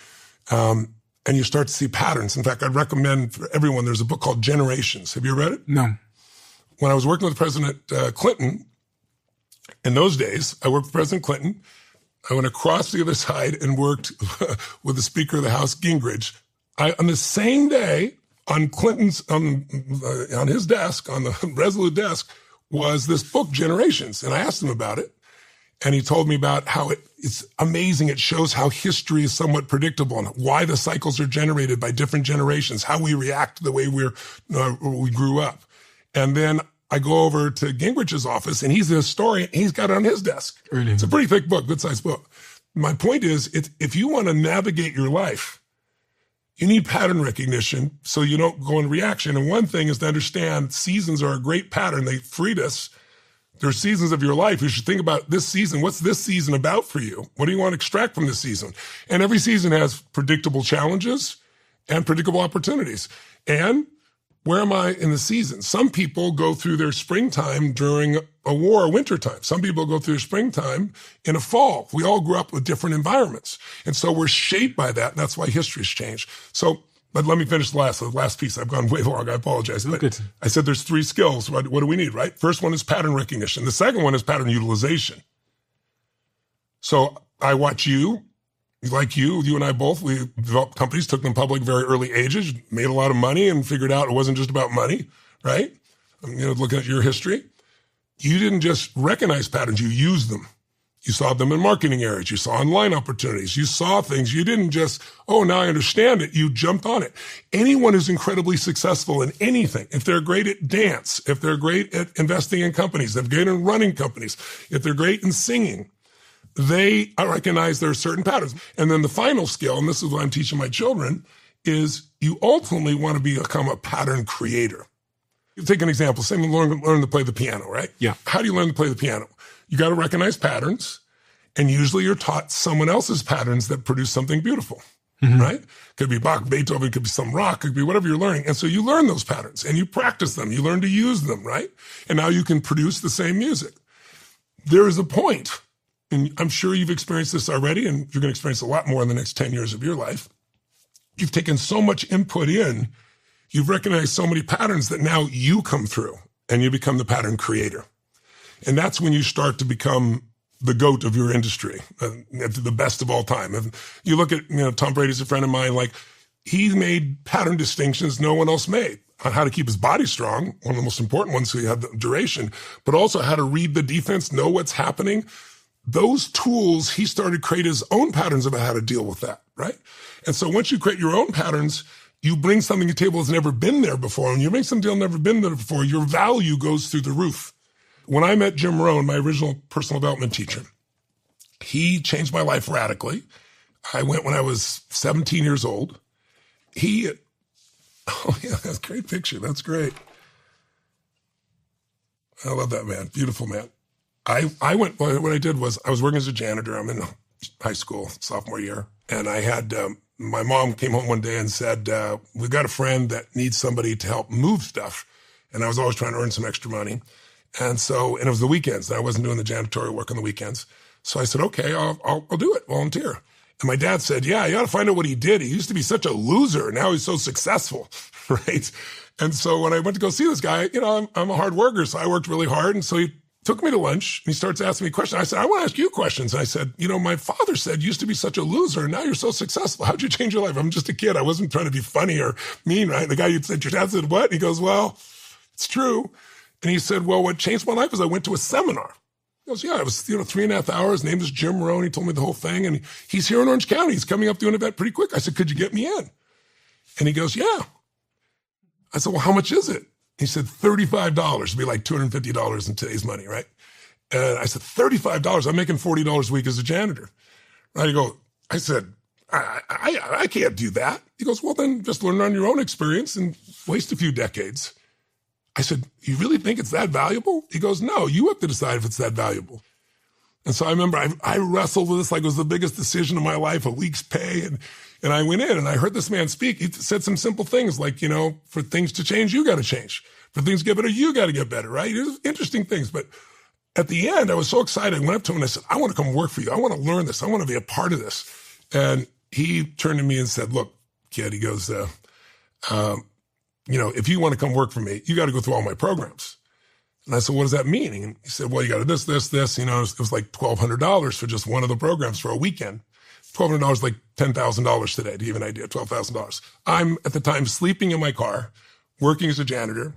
And you start to see patterns. In fact, I'd recommend for everyone, there's a book called Generations. Have you read it? No. When I was working with President Clinton, in those days, I worked with President Clinton. I went across the other side and worked with the Speaker of the House, Gingrich. On the same day, On Clinton's, on his desk, on the Resolute desk, was this book, Generations. And I asked him about it. And he told me about how it's amazing. It shows how history is somewhat predictable and why the cycles are generated by different generations, how we react to the way we grew up. And then I go over to Gingrich's office, and he's a historian. He's got it on his desk. Really? It's a pretty thick book, good-sized book. My point is, if you want to navigate your life, you need pattern recognition so you don't go in reaction. And one thing is to understand seasons are a great pattern. They freed us. There's seasons of your life. You should think about this season. What's this season about for you? What do you want to extract from this season? And every season has predictable challenges and predictable opportunities. And where am I in the season? Some people go through their springtime during a war or wintertime. Some people go through their springtime in a fall. We all grew up with different environments. And so we're shaped by that. And that's why history's changed. So, but let me finish the last piece. I've gone way long. I apologize. But I said there's 3 skills. What do we need, right? First one is pattern recognition. The second one is pattern utilization. So I watch you. Like you and I both, we developed companies, took them public very early ages, made a lot of money and figured out it wasn't just about money, right? Looking at your history, you didn't just recognize patterns, you used them. You saw them in marketing areas. You saw online opportunities. You saw things. You didn't just, oh, now I understand it. You jumped on it. Anyone who's incredibly successful in anything, if they're great at dance, if they're great at investing in companies, if they're great in running companies, if they're great in singing, they recognize there are certain patterns. And then the final skill, and this is what I'm teaching my children, is you ultimately want to become a pattern creator. You take an example, say learn to play the piano, right? Yeah. How do you learn to play the piano? You got to recognize patterns, and usually you're taught someone else's patterns that produce something beautiful, right? Could be Bach, Beethoven, could be some rock, could be whatever you're learning. And so you learn those patterns, and you practice them. You learn to use them, right? And now you can produce the same music. There is a point, and I'm sure you've experienced this already, and you're going to experience a lot more in the next 10 years of your life. You've taken so much input in, you've recognized so many patterns that now you come through, and you become the pattern creator. And that's when you start to become the GOAT of your industry, the best of all time. If you look at, Tom Brady's a friend of mine, like he made pattern distinctions no one else made on how to keep his body strong, one of the most important ones, so you have the duration, but also how to read the defense, know what's happening. Those tools, he started to create his own patterns about how to deal with that, right? And so once you create your own patterns, you bring something to the table that's never been there before. And you bring something that's never been there before, your value goes through the roof. When I met Jim Rohn, my original personal development teacher, he changed my life radically. I went when I was 17 years old. Oh yeah, that's a great picture. That's great. I love that man. Beautiful man. I went, what I did was I was working as a janitor. I'm in high school, sophomore year. And I had, my mom came home one day and said, we've got a friend that needs somebody to help move stuff. And I was always trying to earn some extra money. And it was the weekends. I wasn't doing the janitorial work on the weekends. So I said, okay, I'll do it, volunteer. And my dad said, yeah, you got to find out what he did. He used to be such a loser. Now he's so successful, right? And so when I went to go see this guy, I'm a hard worker, so I worked really hard. And so he took me to lunch, and he starts asking me questions. I said, I want to ask you questions. And I said, my father said you used to be such a loser, and now you're so successful. How'd you change your life? I'm just a kid. I wasn't trying to be funny or mean, right? The guy you said, your dad said what? And he goes, well, it's true. And he said, well, what changed my life was I went to a seminar. He goes, yeah, it was, 3.5 hours. His name is Jim Rohn. He told me the whole thing. And he's here in Orange County. He's coming up to an event pretty quick. I said, could you get me in? And he goes, yeah. I said, well, how much is it? He said, $35. It'd be like $250 in today's money, right? And I said, $35? I'm making $40 a week as a janitor. Right? I said, I can't do that. He goes, well, then just learn on your own experience and waste a few decades. I said, you really think it's that valuable? He goes, no, you have to decide if it's that valuable. And so I remember I wrestled with this like it was the biggest decision of my life, a week's pay. And I went in and I heard this man speak. He said some simple things like, for things to change, you got to change. For things to get better, you got to get better, right? It was interesting things. But at the end, I was so excited. I went up to him and I said, I want to come work for you. I want to learn this. I want to be a part of this. And he turned to me and said, look, kid, he goes, if you want to come work for me, you got to go through all my programs. And I said, what does that mean? And he said, well, you got to this. It was like $1,200 for just one of the programs for a weekend. $1,200 like $10,000 today, to give you an idea, $12,000. I'm, at the time, sleeping in my car, working as a janitor.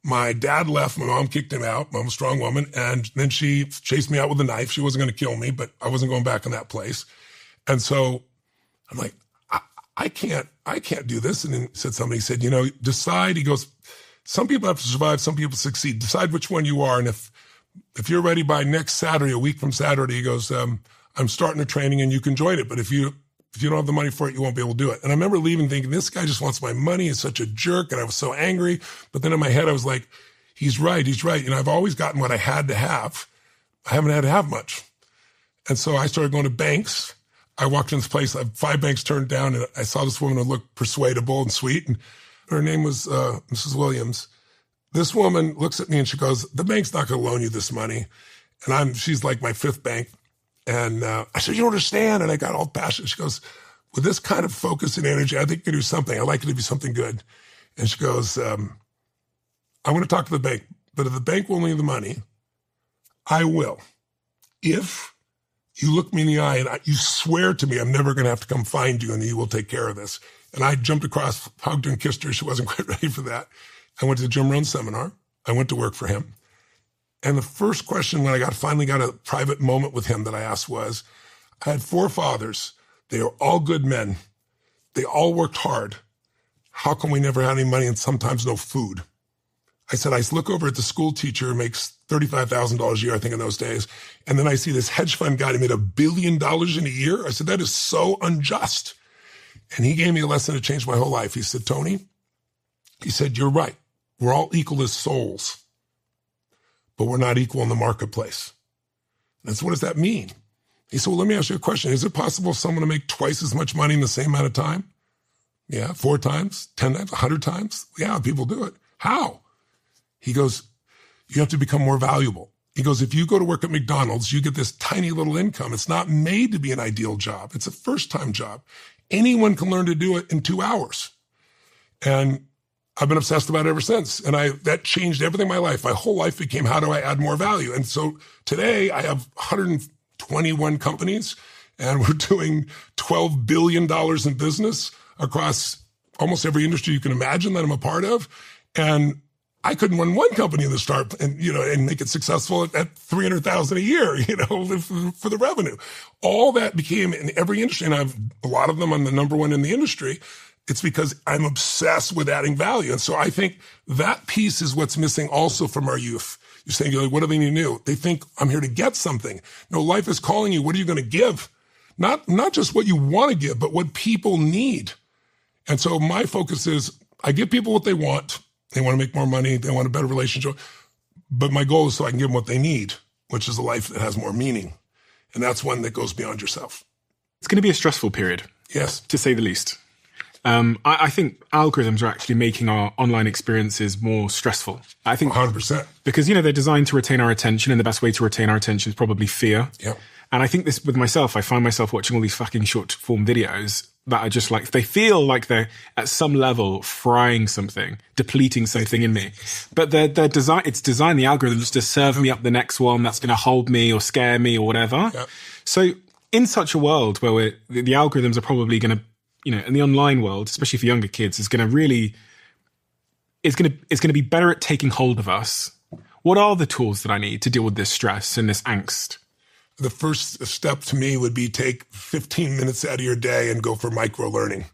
My dad left. My mom kicked him out. I'm a strong woman. And then she chased me out with a knife. She wasn't going to kill me, but I wasn't going back in that place. And so I'm like, I can't do this. And then somebody said, decide. He goes, some people have to survive. Some people succeed. Decide which one you are. And if you're ready by next Saturday, a week from Saturday, he goes, I'm starting a training and you can join it. But if you don't have the money for it, you won't be able to do it. And I remember leaving thinking, this guy just wants my money. He's such a jerk. And I was so angry. But then in my head, I was like, he's right. I've always gotten what I had to have. I haven't had to have much. And so I started going to banks. I walked in this place, 5 banks turned down, and I saw this woman who looked persuadable and sweet. And her name was Mrs. Williams. This woman looks at me and she goes, the bank's not going to loan you this money. And she's like my 5th bank. And I said, you don't understand. And I got all passionate. She goes, with this kind of focus and energy, I think you can do something. I like it to be something good. And she goes, I want to talk to the bank, but if the bank won't lend you the money, I will. If you look me in the eye and you swear to me I'm never going to have to come find you and you will take care of this. And I jumped across, hugged her and kissed her. She wasn't quite ready for that. I went to the Jim Rohn seminar. I went to work for him. And the first question when I finally got a private moment with him that I asked was, I had 4 fathers. They were all good men. They all worked hard. How come we never had any money and sometimes no food? I said, I look over at the school teacher who makes $35,000 a year, I think in those days. And then I see this hedge fund guy who made $1 billion in a year. I said, that is so unjust. And he gave me a lesson that changed my whole life. He said, Tony, he said, you're right. We're all equal as souls, but we're not equal in the marketplace. And so what does that mean? He said, well, let me ask you a question. Is it possible for someone to make twice as much money in the same amount of time? Yeah, 4 times, 10 times, 100 times? Yeah, people do it. How? He goes, you have to become more valuable. He goes, if you go to work at McDonald's, you get this tiny little income. It's not made to be an ideal job. It's a first-time job. Anyone can learn to do it in 2 hours. And I've been obsessed about it ever since. And that changed everything in my life. My whole life became, how do I add more value? And so today I have 121 companies and we're doing $12 billion in business across almost every industry you can imagine that I'm a part of. And I couldn't run one company in the start and make it successful at $300,000 a year, for the revenue. All that became in every industry. And I've a lot of them, I'm the number one in the industry. It's because I'm obsessed with adding value. And so I think that piece is what's missing also from our youth. You're saying, what do they need to do? They think I'm here to get something. No, life is calling you. What are you going to give? Not just what you want to give, but what people need. And so my focus is I give people what they want. They want to make more money. They want a better relationship. But my goal is so I can give them what they need, which is a life that has more meaning. And that's one that goes beyond yourself. It's going to be a stressful period. Yes. To say the least. I think algorithms are actually making our online experiences more stressful. I think 100%. Because, they're designed to retain our attention, and the best way to retain our attention is probably fear. Yep. And I think this with myself, I find myself watching all these fucking short form videos that are just like, they feel like they're at some level frying something, depleting something in me. But they're designed, it's designed, the algorithm just to serve me up the next one that's going to hold me or scare me or whatever. Yep. So in such a world where the algorithms are probably going to, in the online world, especially for younger kids, is going to really, it's going to be better at taking hold of us. What are the tools that I need to deal with this stress and this angst? The first step to me would be take 15 minutes out of your day and go for micro learning.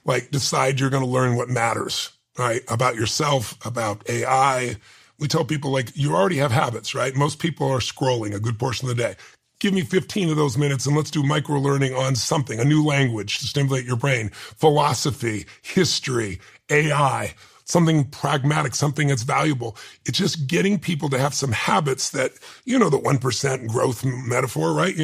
Like decide you're going to learn what matters, right? About yourself, about AI. We tell people you already have habits, right? Most people are scrolling a good portion of the day. Give me 15 of those minutes and let's do micro learning on something, a new language to stimulate your brain, philosophy, history, AI, something pragmatic, something that's valuable. It's just getting people to have some habits that, the 1% growth metaphor, right?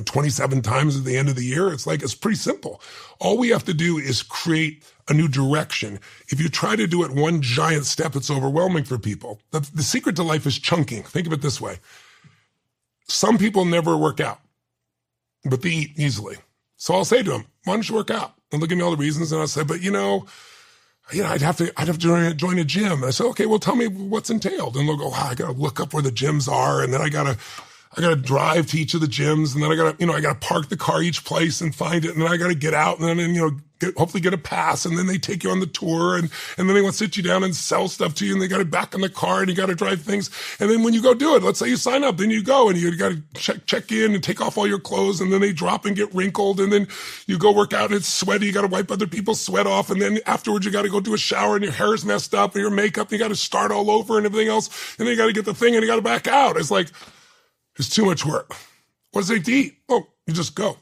27 times at the end of the year. It's pretty simple. All we have to do is create a new direction. If you try to do it one giant step, it's overwhelming for people. The secret to life is chunking. Think of it this way. Some people never work out, but they eat easily. So I'll say to them, why don't you work out? And they'll give me all the reasons. And I'll say, but I'd have to join a gym. And I say, okay, well, tell me what's entailed. And they'll go, I got to look up where the gyms are. And then I got I got to drive to each of the gyms, and then I got to park the car each place and find it, and then I got to get out, and then, hopefully get a pass, and then they take you on the tour, and then they want to sit you down and sell stuff to you, and they got it back in the car, and you got to drive things. And then when you go do it, let's say you sign up, then you go, and you got to check in and take off all your clothes, and then they drop and get wrinkled, and then you go work out, and it's sweaty, you got to wipe other people's sweat off, and then afterwards you got to go do a shower, and your hair is messed up, and your makeup, and you got to start all over and everything else, and then you got to get the thing, and you got to back out. It's like, it's too much work. What does it take to eat? Oh, you just go.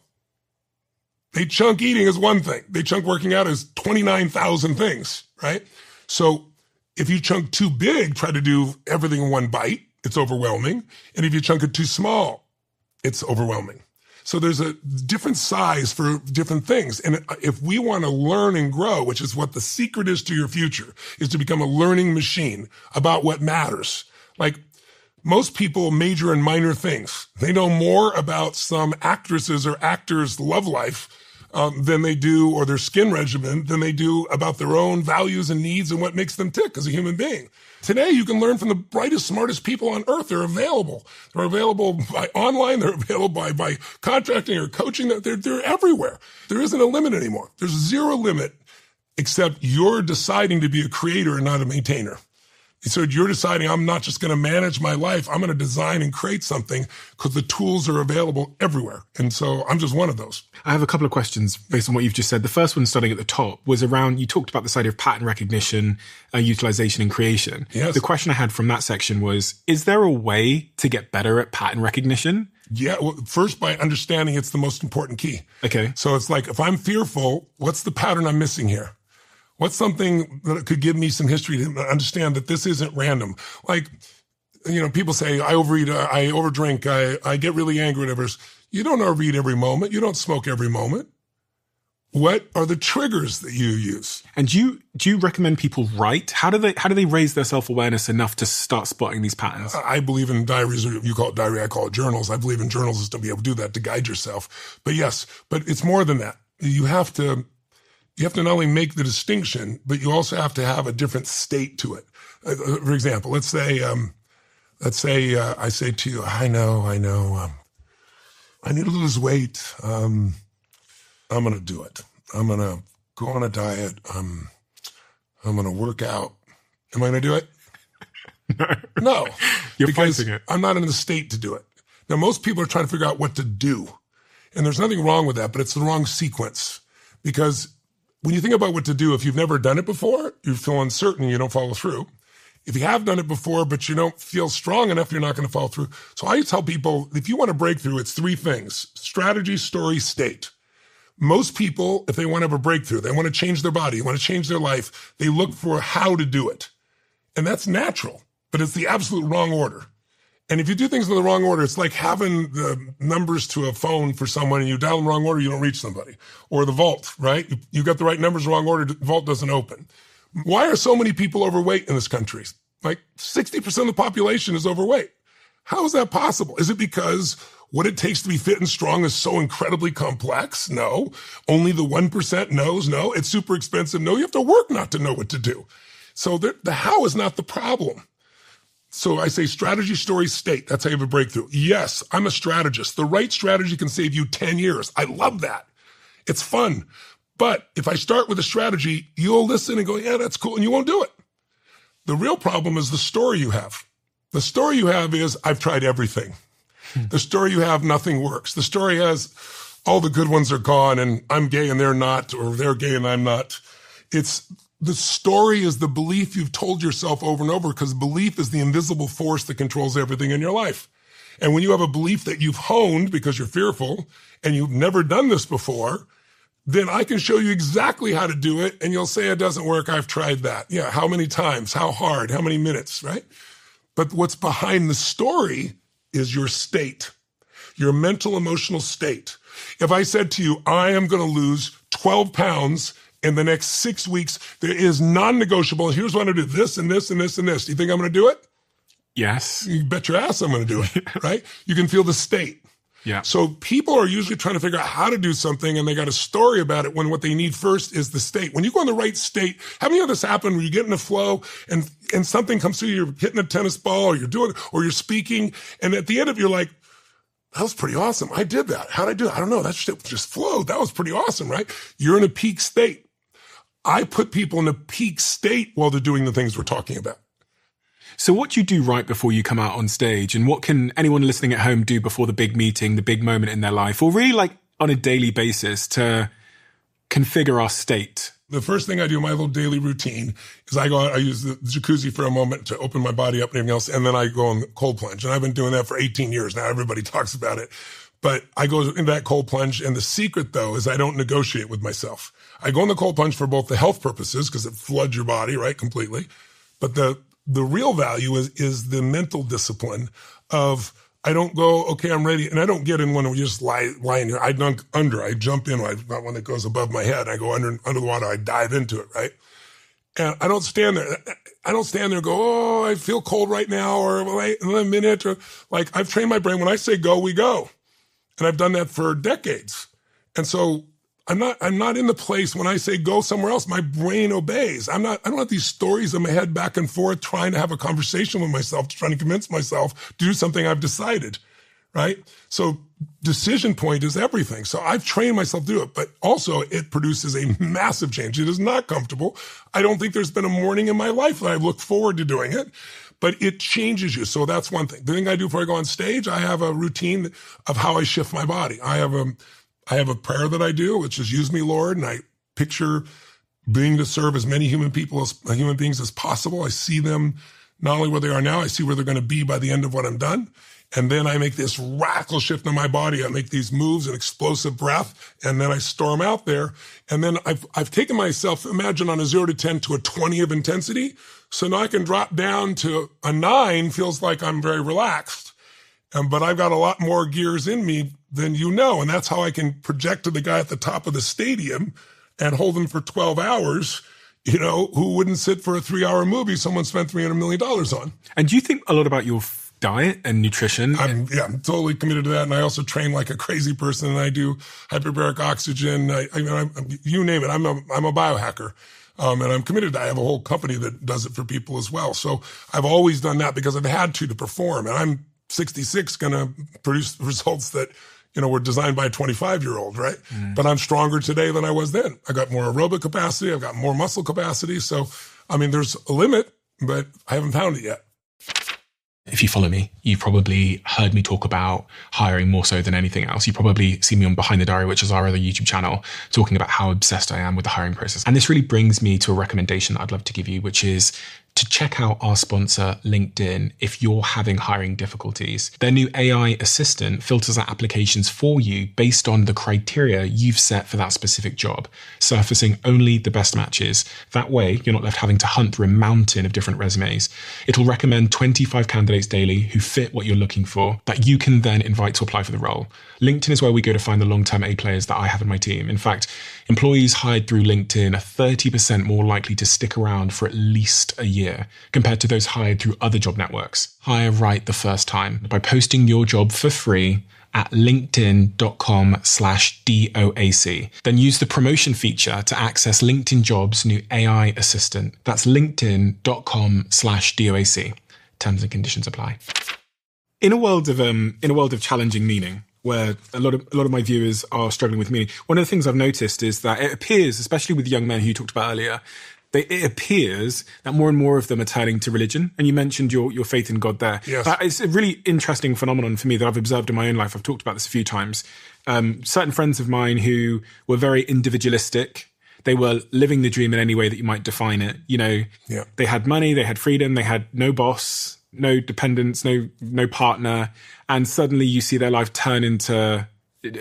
They chunk eating is one thing. They chunk working out is 29,000 things, right? So if you chunk too big, try to do everything in one bite, it's overwhelming. And if you chunk it too small, it's overwhelming. So there's a different size for different things. And if we want to learn and grow, which is what the secret is to your future, is to become a learning machine about what matters. Like, most people major in minor things. They know more about some actresses or actors' love life than they do, or their skin regimen, than they do about their own values and needs and what makes them tick as a human being. Today, you can learn from the brightest, smartest people on earth. They're available. They're available by online. They're available by contracting or coaching. They're everywhere. There isn't a limit anymore. There's zero limit, except you're deciding to be a creator and not a maintainer. So you're deciding, I'm not just going to manage my life. I'm going to design and create something, because the tools are available everywhere. And so I'm just one of those. I have a couple of questions based on what you've just said. The first one, starting at the top, was around, you talked about this idea of pattern recognition, utilization and creation. Yes. The question I had from that section was, is there a way to get better at pattern recognition? Yeah. Well, first, by understanding it's the most important key. Okay. So it's like, if I'm fearful, what's the pattern I'm missing here? What's something that could give me some history to understand that this isn't random? Like, people say, I overeat, I overdrink, I get really angry, whatever. You don't overeat every moment. You don't smoke every moment. What are the triggers that you use? And do you recommend people write? How do they raise their self-awareness enough to start spotting these patterns? I believe in diaries, or you call it diary, I call it journals. I believe in journals is to be able to do that, to guide yourself. But yes, but it's more than that. You have to not only make the distinction, but you also have to have a different state to it. For example, let's say I say to you, I know, I need to lose weight. I'm going to do it. I'm going to go on a diet. I'm going to work out. Am I going to do it? No. You're because fighting it. I'm not in the state to do it. Now, most people are trying to figure out what to do. And there's nothing wrong with that, but it's the wrong sequence. Because when you think about what to do, if you've never done it before, you feel uncertain, you don't follow through. If you have done it before, but you don't feel strong enough, you're not going to follow through. So I tell people, if you want to break through, it's three things: strategy, story, state. Most people, if they want to have a breakthrough, they want to change their body, want to change their life, they look for how to do it. And that's natural, but it's the absolute wrong order. And if you do things in the wrong order, it's like having the numbers to a phone for someone and you dial in the wrong order, you don't reach somebody. Or the vault, right? You got the right numbers, wrong order, the vault doesn't open. Why are so many people overweight in this country? Like 60% of the population is overweight. How is that possible? Is it because what it takes to be fit and strong is so incredibly complex? No. Only the 1% knows? No. It's super expensive? No. You have to work not to know what to do. So the how is not the problem. So I say strategy, story, state. That's how you have a breakthrough. Yes, I'm a strategist. The right strategy can save you 10 years. I love that. It's fun. But if I start with a strategy, you'll listen and go, yeah, that's cool, and you won't do it. The real problem is the story you have. The story you have is, I've tried everything. The story you have, nothing works. The story has, all the good ones are gone, and I'm gay and they're not, or they're gay and I'm not. The story is the belief you've told yourself over and over, because belief is the invisible force that controls everything in your life. And when you have a belief that you've honed because you're fearful and you've never done this before, then I can show you exactly how to do it. And you'll say, it doesn't work. I've tried that. Yeah. How many times? How hard? How many minutes? Right? But what's behind the story is your state, your mental, emotional state. If I said to you, I am going to lose 12 pounds in the next 6 weeks, there is non-negotiable. Here's what I'm going to do, this and this and this and this. Do you think I'm going to do it? Yes. You bet your ass I'm going to do it, right? You can feel the state. Yeah. So people are usually trying to figure out how to do something, and they got a story about it, when what they need first is the state. When you go in the right state, how many of this happen where you get in a flow and something comes through, you're hitting a tennis ball, or you're doing, or you're speaking, and at the end of it, you're like, that was pretty awesome. I did that. How'd I do it? I don't know. That shit just flowed. That was pretty awesome, right? You're in a peak state. I put people in a peak state while they're doing the things we're talking about. So what do you do right before you come out on stage? And what can anyone listening at home do before the big meeting, the big moment in their life, or really like on a daily basis to configure our state? The first thing I do in my little daily routine is I use the jacuzzi for a moment to open my body up and everything else, and then I go on the cold plunge. And I've been doing that for 18 years now. Everybody talks about it. But I go into that cold plunge, and the secret, though, is I don't negotiate with myself. I go in the cold plunge for both the health purposes, because it floods your body, right, completely. But the real value is the mental discipline of, I don't go, okay, I'm ready. And I don't get in when we just lie in here. I dunk under, I jump in, not when it goes above my head. I go under the water, I dive into it, right? And I don't stand there. I don't stand there and go, oh, I feel cold right now, or wait a minute, or like, I've trained my brain. When I say go, we go. And I've done that for decades. And so I'm not in the place when I say go somewhere else, my brain obeys. I don't have these stories in my head back and forth trying to have a conversation with myself, trying to convince myself to do something I've decided, right? So decision point is everything. So I've trained myself to do it, but also it produces a massive change. It is not comfortable. I don't think there's been a morning in my life that I've looked forward to doing it, but it changes you. So that's one thing. The thing I do before I go on stage, I have a routine of how I shift my body. I have a prayer that I do, which is use me, Lord. And I picture being to serve as many human beings as possible. I see them not only where they are now, I see where they're going to be by the end of what I'm done. And then I make this radical shift in my body. I make these moves, an explosive breath, and then I storm out there. And then I've taken myself, imagine on a 0 to 10 to a 20 of intensity. So now I can drop down to a 9, feels like I'm very relaxed. But I've got a lot more gears in me than you know. And that's how I can project to the guy at the top of the stadium and hold him for 12 hours, who wouldn't sit for a 3-hour movie someone spent $300 million on. And do you think a lot about your diet and nutrition? I'm totally committed to that. And I also train like a crazy person, and I do hyperbaric oxygen. You name it. I'm a biohacker. And I'm committed to that. I have a whole company that does it for people as well. So I've always done that because I've had to perform. And I'm 66 going to produce results that, were designed by a 25-year-old, right? But I'm stronger today than I was then. I got more aerobic capacity. I've got more muscle capacity. So, there's a limit, but I haven't found it yet. If you follow me, you've probably heard me talk about hiring more so than anything else. You probably see me on Behind the Diary, which is our other YouTube channel, talking about how obsessed I am with the hiring process. And this really brings me to a recommendation that I'd love to give you, which is to check out our sponsor, LinkedIn, if you're having hiring difficulties. Their new AI assistant filters out applications for you based on the criteria you've set for that specific job, surfacing only the best matches. That way, you're not left having to hunt through a mountain of different resumes. It'll recommend 25 candidates daily who fit what you're looking for that you can then invite to apply for the role. LinkedIn is where we go to find the long-term A players that I have in my team. In fact, employees hired through LinkedIn are 30% more likely to stick around for at least a year compared to those hired through other job networks. Hire right the first time by posting your job for free at linkedin.com/DOAC. Then use the promotion feature to access LinkedIn Jobs' new AI assistant. That's linkedin.com/DOAC. Terms and conditions apply. In a world of challenging meaning, where a lot of my viewers are struggling with meaning, one of the things I've noticed is that it appears, especially with young men who you talked about earlier, it appears that more and more of them are turning to religion. And you mentioned your faith in God there. Yes. That is a really interesting phenomenon for me that I've observed in my own life. I've talked about this a few times. Certain friends of mine who were very individualistic, they were living the dream in any way that you might define it. They had money, they had freedom, they had no boss, no dependents, no partner. And suddenly you see their life turn into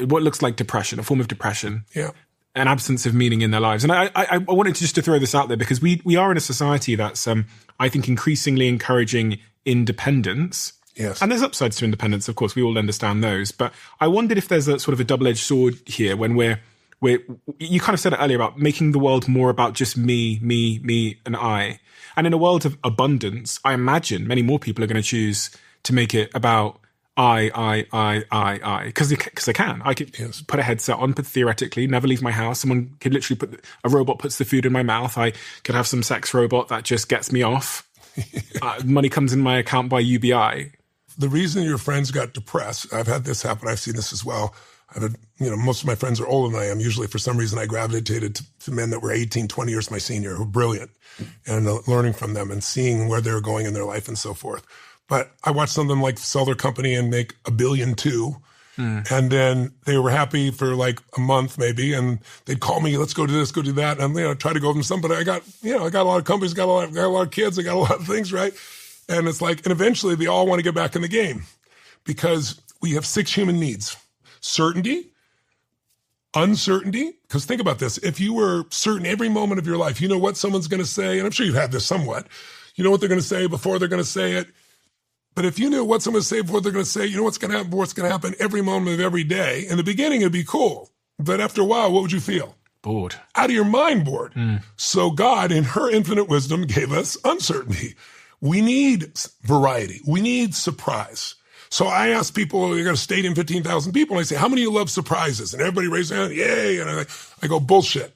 what looks like depression, a form of depression. Yeah. An absence of meaning in their lives. And I wanted to throw this out there because we are in a society that's, I think, increasingly encouraging independence. Yes. And there's upsides to independence, of course, we all understand those. But I wondered if there's a sort of a double-edged sword here when you kind of said it earlier about making the world more about just me, and I. And in a world of abundance, I imagine many more people are going to choose to make it about I, because they can. I could put a headset on, but theoretically, never leave my house. Someone could literally a robot puts the food in my mouth. I could have some sex robot that just gets me off. Money comes in my account by UBI the reason your friends got depressed, I've had this happen, I've seen this as well. I've had, most of my friends are older than I am. Usually for some reason I gravitated to men that were 18, 20 years my senior, who were brilliant, and learning from them and seeing where they were going in their life and so forth. But I watched some of them like sell their company and make $1 billion too. And then they were happy for like a month maybe, and they'd call me, let's go do this, go do that. And try to go over some, but I got a lot of companies, got a lot of kids, I got a lot of things, right? And it's like, and eventually they all want to get back in the game because we have 6 human needs: certainty, uncertainty. Because think about this. If you were certain every moment of your life, you know what someone's going to say, and I'm sure you've had this somewhat, you know what they're going to say before they're going to say it. But if you knew what someone's going to say before they're going to say, you know what's going to happen before what's going to happen every moment of every day. In the beginning, it'd be cool. But after a while, what would you feel? Bored. Out of your mind bored. So God, in her infinite wisdom, gave us uncertainty. We need variety. We need surprise. So I ask people, you're going to stadium 15,000 people, and I say, how many of you love surprises? And everybody raises their hand, yay. And I go, bullshit.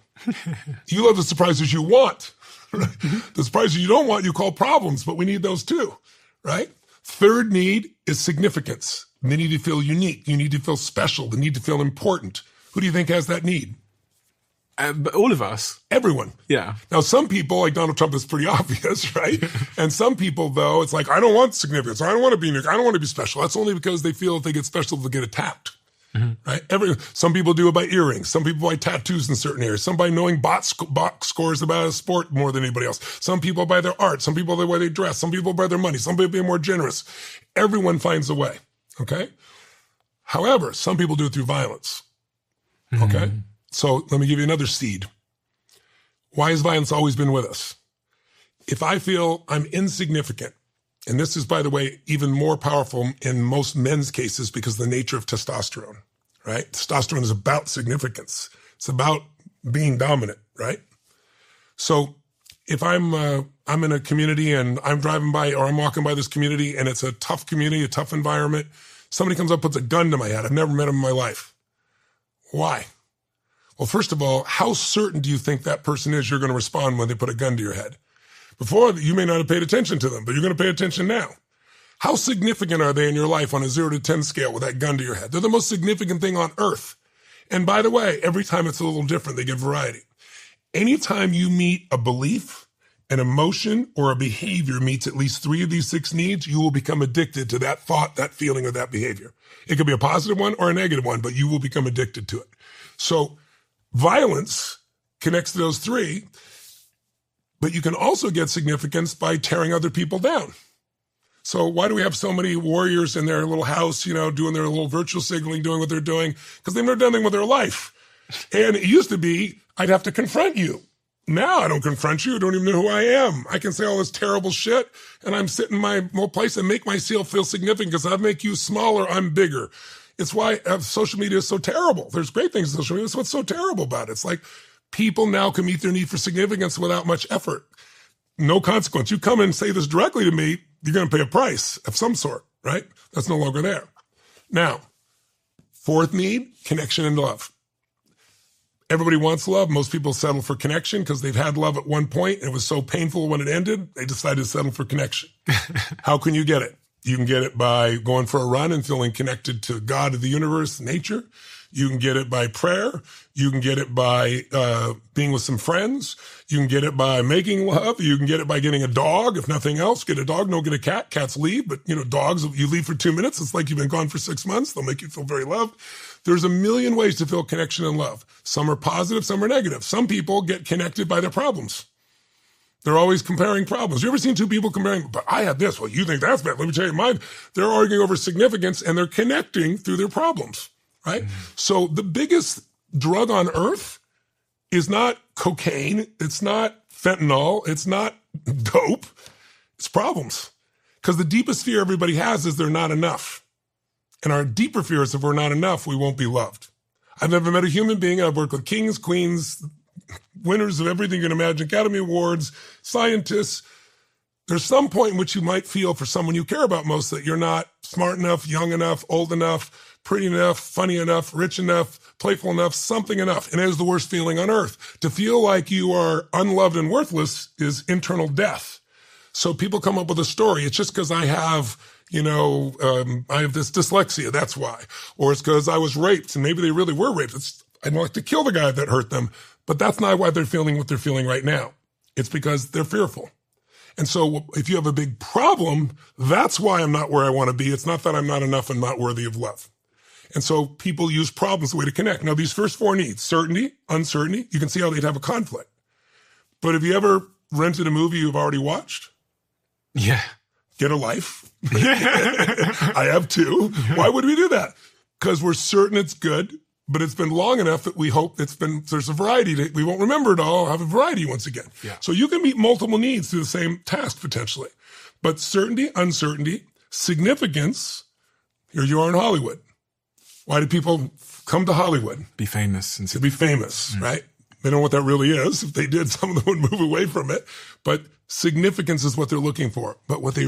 You love the surprises you want. Right? The surprises you don't want, you call problems, but we need those too, right? Third need is significance. They need to feel unique. You need to feel special. They need to feel important. Who do you think has that need? But all of us. Everyone. Yeah. Now, some people, like Donald Trump, is pretty obvious, right? And some people, though, it's like, I don't want significance. I don't want to be unique. I don't want to be special. That's only because they feel if they get special, they'll get attacked. Right? Some people do it by earrings. Some people by tattoos in certain areas. Some by knowing box scores about a sport more than anybody else. Some people by their art. Some people by the way they dress. Some people by their money. Some people being more generous. Everyone finds a way. Okay? However, some people do it through violence. Okay? So let me give you another seed. Why has violence always been with us? If I feel I'm insignificant, and this is, by the way, even more powerful in most men's cases because of the nature of testosterone, right? Testosterone is about significance. It's about being dominant, right? So if I'm in a community and I'm driving by or I'm walking by this community and it's a tough community, a tough environment, somebody comes up, puts a gun to my head. I've never met him in my life. Why? Well, first of all, how certain do you think that person is you're going to respond when they put a gun to your head? Before, you may not have paid attention to them, but you're going to pay attention now. How significant are they in your life on a 0 to 10 scale with that gun to your head? They're the most significant thing on earth. And by the way, every time it's a little different, they give variety. Anytime you meet a belief, an emotion, or a behavior meets at least 3 of these 6 needs, you will become addicted to that thought, that feeling, or that behavior. It could be a positive one or a negative one, but you will become addicted to it. So violence connects to those 3. But you can also get significance by tearing other people down. So why do we have so many warriors in their little house, doing their little virtual signaling, doing what they're doing? Because they've never done anything with their life. And it used to be, I'd have to confront you. Now I don't confront you. I don't even know who I am. I can say all this terrible shit, and I'm sitting in my little place and make myself feel significant because I make you smaller, I'm bigger. It's why social media is so terrible. There's great things in social media. That's what's so terrible about it. It's like, people now can meet their need for significance without much effort. No consequence. You come and say this directly to me, you're going to pay a price of some sort, right? That's no longer there. Now, 4th need, connection and love. Everybody wants love. Most people settle for connection because they've had love at one point and it was so painful when it ended, they decided to settle for connection. How can you get it? You can get it by going for a run and feeling connected to God of the universe, nature. You can get it by prayer. You can get it by being with some friends. You can get it by making love. You can get it by getting a dog. If nothing else, get a dog. Don't get a cat. Cats leave. But, dogs, you leave for 2 minutes. It's like you've been gone for 6 months. They'll make you feel very loved. There's a million ways to feel connection and love. Some are positive. Some are negative. Some people get connected by their problems. They're always comparing problems. You ever seen 2 people comparing, but I had this. Well, you think that's bad. Let me tell you mine. They're arguing over significance and they're connecting through their problems. Right? So the biggest drug on earth is not cocaine. It's not fentanyl. It's not dope. It's problems. Because the deepest fear everybody has is they're not enough. And our deeper fear is if we're not enough, we won't be loved. I've never met a human being. I've worked with kings, queens, winners of everything you can imagine, Academy Awards, scientists. There's some point in which you might feel for someone you care about most that you're not smart enough, young enough, old enough, pretty enough, funny enough, rich enough, playful enough, something enough. And it is the worst feeling on earth. To feel like you are unloved and worthless is internal death. So people come up with a story. It's just because I have, I have this dyslexia, that's why. Or it's because I was raped, and maybe they really were raped. I'd like to kill the guy that hurt them, but that's not why they're feeling what they're feeling right now. It's because they're fearful. And so if you have a big problem, that's why I'm not where I want to be. It's not that I'm not enough and not worthy of love. And so people use problems as a way to connect. Now, these first four needs, certainty, uncertainty, you can see how they'd have a conflict. But have you ever rented a movie you've already watched? Yeah. Get a life. I have too. Why would we do that? Because we're certain it's good, but it's been long enough that we hope there's a variety. We won't remember it all, have a variety once again. Yeah. So you can meet multiple needs through the same task potentially. But certainty, uncertainty, significance, here you are in Hollywood. Why do people come to Hollywood? Be famous. To be famous, right? They don't know what that really is. If they did, some of them would move away from it. But significance is what they're looking for. But what they